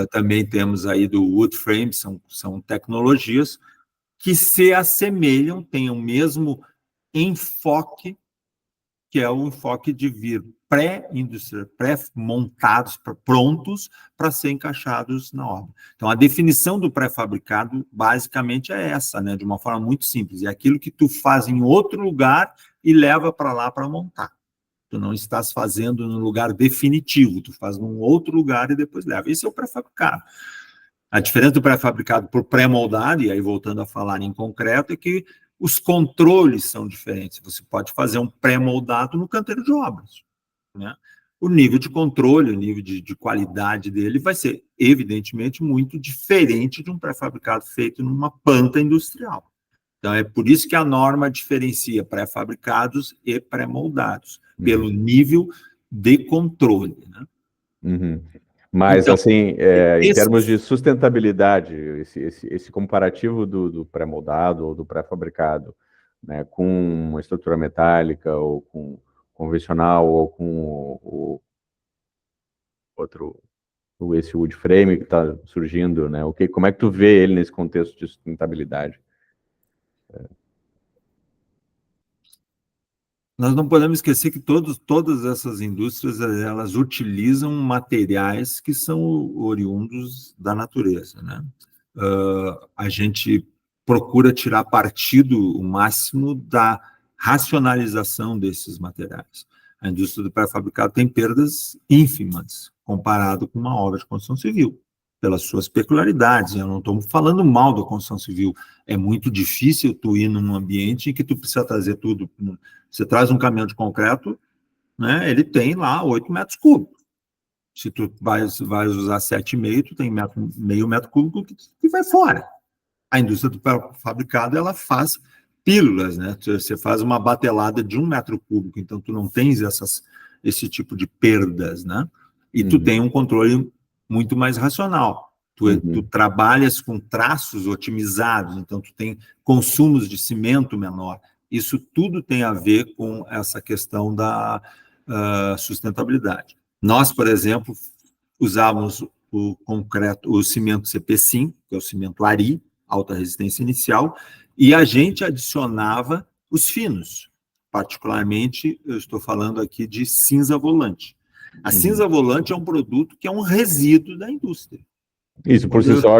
Também temos aí do wood frame, são tecnologias que se assemelham, têm o mesmo enfoque, que é o enfoque de vir pré-industrial, pré-montados, prontos para ser encaixados na obra. Então, a definição do pré-fabricado, basicamente, é essa, né? De uma forma muito simples. É aquilo que tu faz em outro lugar e leva para lá para montar. Tu não estás fazendo no lugar definitivo, tu faz num outro lugar e depois leva. Esse é o pré-fabricado. A diferença do pré-fabricado por pré-moldado, e aí voltando a falar em concreto, é que os controles são diferentes. Você pode fazer um pré-moldado no canteiro de obras, né? O nível de controle, o nível de qualidade dele vai ser, evidentemente, muito diferente de um pré-fabricado feito numa planta industrial. Então, é por isso que a norma diferencia pré-fabricados e pré-moldados, pelo nível de controle, né? Mas, então, assim, em termos de sustentabilidade, esse comparativo do pré-moldado ou do pré-fabricado, né, com uma estrutura metálica ou com convencional ou com esse wood frame que está surgindo, né? Como é que tu vê ele nesse contexto de sustentabilidade? Nós não podemos esquecer que todas essas indústrias, elas utilizam materiais que são oriundos da natureza, né? A gente procura tirar partido o máximo da racionalização desses materiais. A indústria do pré-fabricado tem perdas ínfimas comparado com uma obra de construção civil, pelas suas peculiaridades. Eu não estou falando mal da construção civil. É muito difícil tu ir num ambiente em que tu precisa trazer tudo. Você traz um caminhão de concreto, né, ele tem lá 8 metros cúbicos. Se tu vai usar 7,5, tu tem meio metro cúbico que vai fora. A indústria do pré-fabricado, ela faz pílulas, né? Você faz uma batelada de 1 metro cúbico, então tu não tens esse tipo de perdas, né? E tu tem um controle muito mais racional. Tu trabalhas com traços otimizados, então tu tem consumos de cimento menor. Isso tudo tem a ver com essa questão da sustentabilidade. Nós, por exemplo, usávamos o cimento CP5, que é o cimento ARI, alta resistência inicial, e a gente adicionava os finos. Particularmente, eu estou falando aqui de cinza volante. A cinza volante é um produto que é um resíduo da indústria. Isso por si só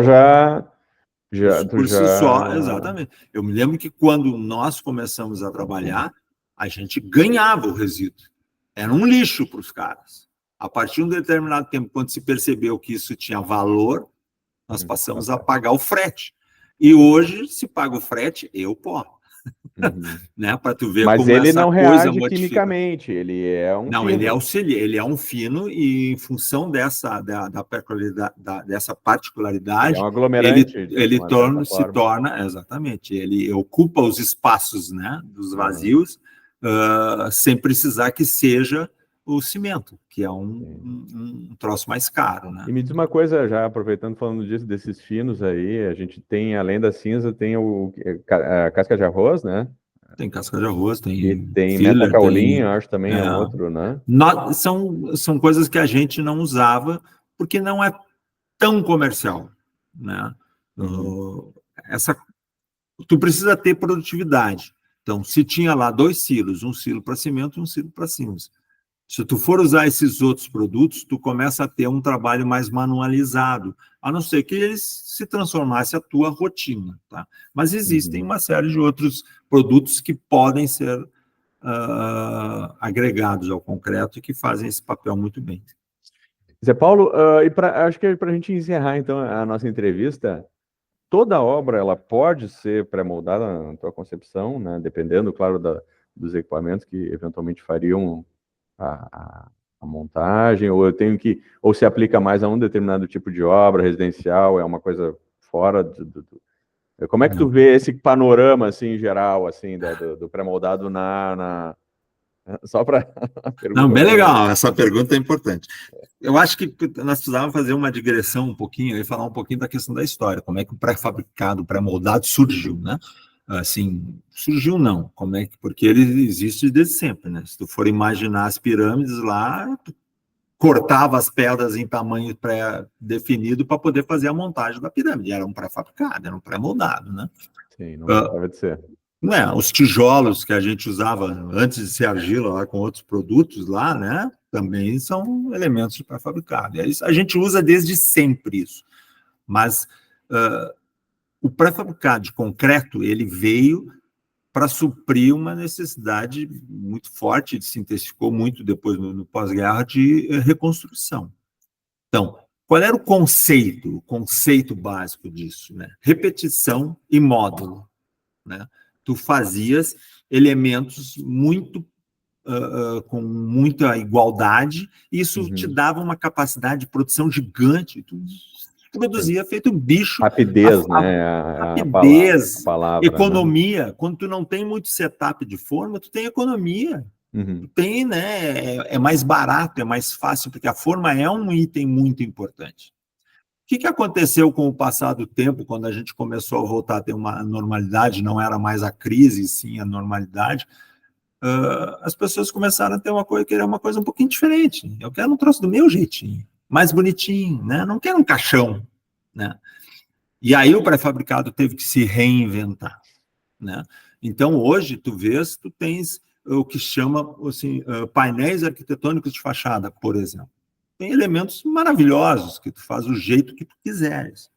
exatamente. Eu me lembro que quando nós começamos a trabalhar, a gente ganhava o resíduo. Era um lixo para os caras. A partir de um determinado tempo, quando se percebeu que isso tinha valor, nós passamos a pagar o frete. E hoje se paga o frete e o pó. Né? Para tu ver Mas como ele essa não coisa reage modifica. Quimicamente, ele é um não, fino. Ele é auxiliar, ele é um fino e em função dessa particularidade, ele é um aglomerante, ele se torna, exatamente, ele ocupa os espaços, né, dos vazios, sem precisar que seja o cimento, que é um troço mais caro, né? E me diz uma coisa, já aproveitando, falando disso, desses finos aí, a gente tem, além da cinza, tem a casca de arroz, né? Tem casca de arroz, tem e tem filler, metacaolin, acho também é outro, né? São coisas que a gente não usava porque não é tão comercial, né? Tu precisa ter produtividade. Então, se tinha lá 2 silos, um silo para cimento e um silo para cinza. Se tu for usar esses outros produtos, tu começa a ter um trabalho mais manualizado, a não ser que eles se transformasse a tua rotina, tá? Mas existem uma série de outros produtos que podem ser agregados ao concreto e que fazem esse papel muito bem. Zé Paulo, acho que para a gente encerrar, então, a nossa entrevista, toda obra ela pode ser pré-moldada na tua concepção, né? Dependendo, claro, dos equipamentos que eventualmente fariam a montagem, ou se aplica mais a um determinado tipo de obra residencial, é uma coisa fora Como é que tu vê esse panorama, assim, em geral, assim, do pré-moldado só para... Não, bem legal, essa pergunta é importante. Eu acho que nós precisávamos fazer uma digressão um pouquinho e falar um pouquinho da questão da história, como é que o pré-fabricado, o pré-moldado surgiu, né? Assim, surgiu não, porque ele existe desde sempre, né? Se tu for imaginar as pirâmides lá, tu cortava as pedras em tamanho pré-definido para poder fazer a montagem da pirâmide, era um pré-fabricado, era um pré-moldado, né? Sim, não deixava de ser. Os tijolos que a gente usava antes de ser argila lá com outros produtos lá, né? Também são elementos de pré-fabricado. A gente usa desde sempre isso. Mas o pré-fabricado de concreto, ele veio para suprir uma necessidade muito forte, se intensificou muito depois no pós-guerra, de reconstrução. Então, qual era o conceito básico disso, né? Repetição e módulo, né? Tu fazias elementos com muita igualdade, e isso te dava uma capacidade de produção gigante. Tu produzia feito um bicho. Rapidez, né? Rapidez, a palavra, economia. Né? Quando tu não tem muito setup de forma, tu tem economia. Tu tem, né? É mais barato, é mais fácil, porque a forma é um item muito importante. O que aconteceu com o passar do tempo, quando a gente começou a voltar a ter uma normalidade, não era mais a crise, sim a normalidade, as pessoas começaram a ter querer uma coisa um pouquinho diferente. Eu quero um troço do meu jeitinho, mais bonitinho, né? Não quero um caixão, né? E aí o pré-fabricado teve que se reinventar, né? Então, hoje, tu tens o que chama assim, painéis arquitetônicos de fachada, por exemplo. Tem elementos maravilhosos que tu faz do jeito que tu quiseres.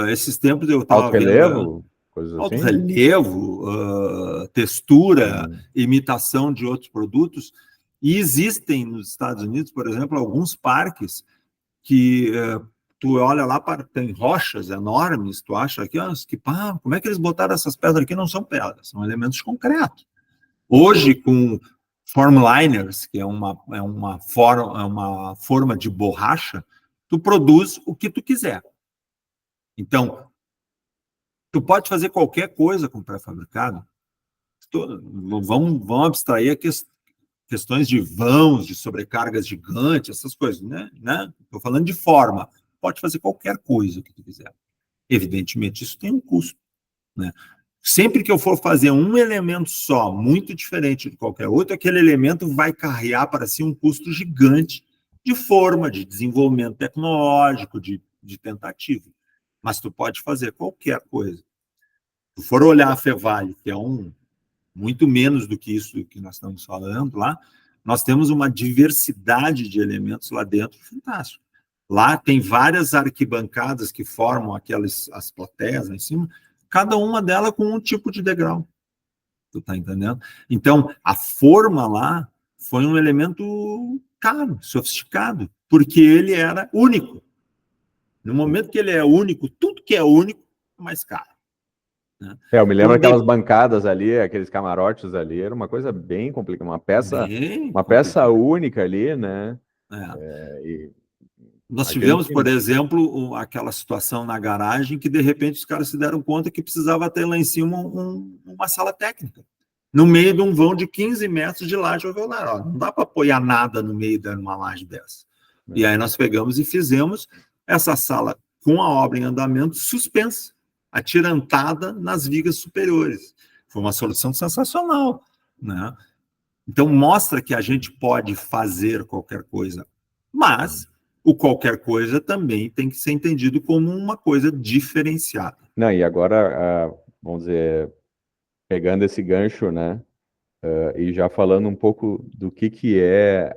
Esses tempos eu estava vendo... Coisas assim? Alto relevo, textura, imitação de outros produtos. E existem nos Estados Unidos, por exemplo, alguns parques que tu olha lá, tem rochas enormes, tu acha que, como é que eles botaram essas pedras aqui? Não são pedras, são elementos de concreto. Hoje, com formliners, que é uma forma de borracha, tu produz o que tu quiser. Então, tu pode fazer qualquer coisa com pré-fabricado. Vamos abstrair questões de vãos, de sobrecargas gigantes, essas coisas, né? Estou falando de forma. Pode fazer qualquer coisa que tu quiser. Evidentemente, isso tem um custo, né? Sempre que eu for fazer um elemento só, muito diferente de qualquer outro, aquele elemento vai carregar para si um custo gigante de forma, de desenvolvimento tecnológico, de tentativa. Mas tu pode fazer qualquer coisa. Se tu for olhar a Fevale, que é muito menos do que isso que nós estamos falando lá, nós temos uma diversidade de elementos lá dentro fantástico. Lá tem várias arquibancadas que formam as plateias lá em cima, cada uma delas com um tipo de degrau. Tu tá entendendo? Então, a forma lá foi um elemento caro, sofisticado, porque ele era único. No momento que ele é único, tudo que é único é mais caro. Né? Eu me lembro aquelas bancadas ali, aqueles camarotes ali, era uma coisa bem complicada, uma peça única ali, né? Nós tivemos, por exemplo, aquela situação na garagem que, de repente, os caras se deram conta que precisava ter lá em cima uma sala técnica, no meio de um vão de 15 metros de laje. Eu falei, não dá para apoiar nada no meio de uma laje dessa. E aí nós pegamos e fizemos essa sala com a obra em andamento suspensa, atirantada nas vigas superiores. Foi uma solução sensacional, né? Então, mostra que a gente pode fazer qualquer coisa, mas o qualquer coisa também tem que ser entendido como uma coisa diferenciada. Não, e agora, vamos dizer, pegando esse gancho, né, e já falando um pouco do que é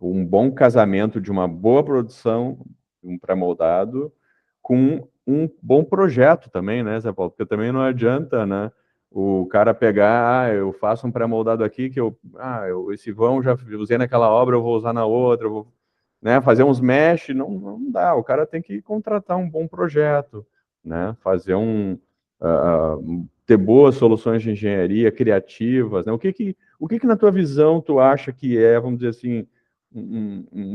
um bom casamento de uma boa produção, um pré-moldado, com um bom projeto também, né, Zé Paulo? Porque também não adianta, né, o cara pegar, eu faço um pré-moldado aqui, que esse vão já usei naquela obra, eu vou usar na outra, eu vou, né, fazer uns mesh, não dá, o cara tem que contratar um bom projeto, né, fazer ter boas soluções de engenharia criativas, né? O que na tua visão tu acha que é, vamos dizer assim,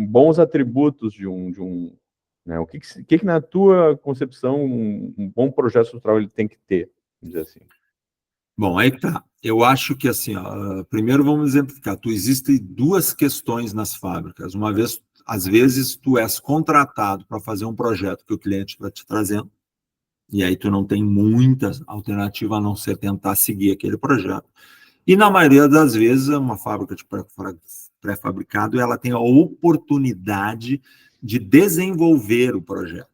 bons atributos de um né? O que na tua concepção um bom projeto estrutural ele tem que ter, vamos dizer assim? Bom, aí tá. Eu acho que assim, primeiro vamos exemplificar. Existem duas questões nas fábricas. Uma vez, às vezes, tu és contratado para fazer um projeto que o cliente está te trazendo, e aí tu não tem muita alternativa a não ser tentar seguir aquele projeto. E na maioria das vezes, uma fábrica de pré-fabricado, ela tem a oportunidade de desenvolver o projeto.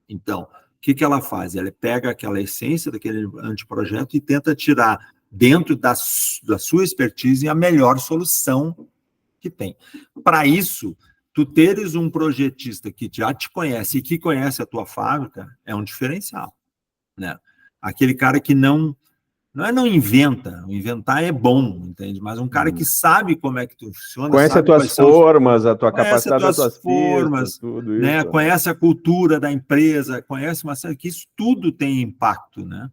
Então, o que ela faz? Ela pega aquela essência daquele anteprojeto e tenta tirar dentro da sua expertise a melhor solução que tem. Para isso, tu teres um projetista que já te conhece e que conhece a tua fábrica é um diferencial, né? Aquele cara que não inventa, inventar é bom, entende? Mas um cara que sabe como é que tu funciona, conhece as tuas formas, a tua capacidade das tuas formas, tudo isso, né? Conhece a cultura da empresa, conhece uma série que isso tudo tem impacto, né?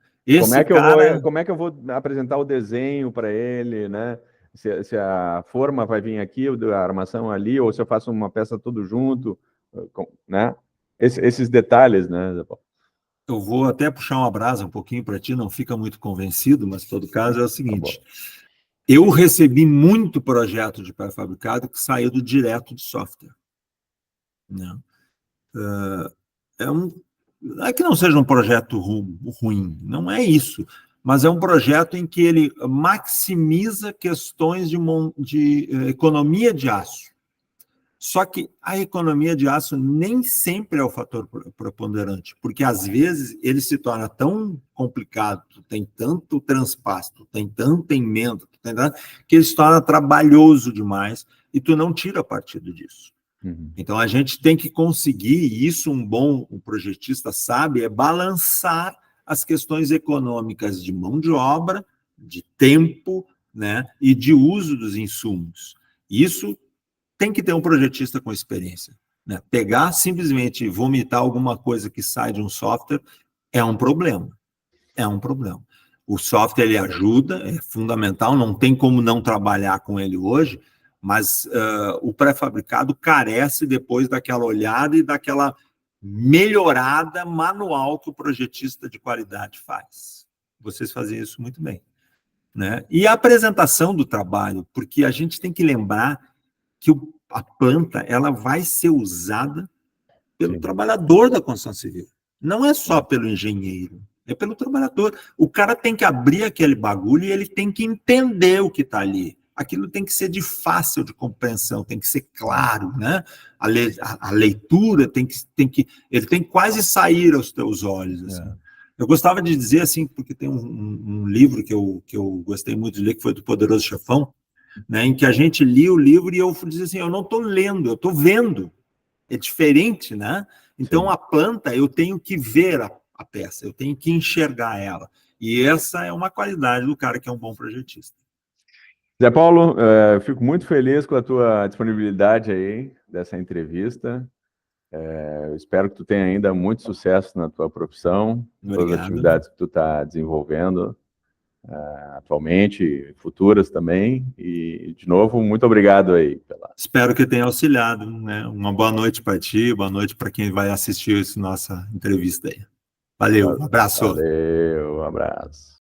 Como é que eu vou apresentar o desenho para ele, né? Se a forma vai vir aqui, a armação ali, ou se eu faço uma peça tudo junto, né? Esses detalhes, né? Eu vou até puxar uma brasa um pouquinho para ti, não fica muito convencido, mas em todo caso é o seguinte, eu recebi muito projeto de pré-fabricado que saiu direto de software. Né? Não é que não seja um projeto ruim, não é isso, mas é um projeto em que ele maximiza questões de economia de aço. Só que a economia de aço nem sempre é o fator preponderante, porque às vezes ele se torna tão complicado, tu tem tanto transpasso, tu tem tanta emenda, que ele se torna trabalhoso demais e tu não tira partido disso. Então a gente tem que conseguir, e isso um projetista sabe, é balançar as questões econômicas de mão de obra, de tempo, né, e de uso dos insumos. Isso tem que ter um projetista com experiência. né? Pegar simplesmente e vomitar alguma coisa que sai de um software é um problema. É um problema. O software, ele ajuda, é fundamental, não tem como não trabalhar com ele hoje, mas o pré-fabricado carece depois daquela olhada e daquela melhorada manual que o projetista de qualidade faz. Vocês fazem isso muito bem, né? E a apresentação do trabalho, porque a gente tem que lembrar que a planta ela vai ser usada pelo trabalhador da construção civil. Não é só pelo engenheiro, é pelo trabalhador. O cara tem que abrir aquele bagulho e ele tem que entender o que está ali. Aquilo tem que ser de fácil de compreensão, tem que ser claro, né? A leitura ele tem que quase sair aos teus olhos. Assim. Eu gostava de dizer assim, porque tem um livro que eu gostei muito de ler, que foi do Poderoso Chefão, né, em que a gente lia o livro e eu dizia assim, eu não estou lendo, eu estou vendo. É diferente, né? Então, a planta, eu tenho que ver a peça, eu tenho que enxergar ela. E essa é uma qualidade do cara que é um bom projetista. Zé Paulo, fico muito feliz com a tua disponibilidade aí dessa entrevista. Eu espero que tu tenha ainda muito sucesso na tua profissão, todas as atividades que tu está desenvolvendo atualmente, futuras também. E, de novo, muito obrigado aí. Espero que tenha auxiliado, né? Uma boa noite para ti, boa noite para quem vai assistir essa nossa entrevista aí. Valeu, um abraço. Valeu, um abraço.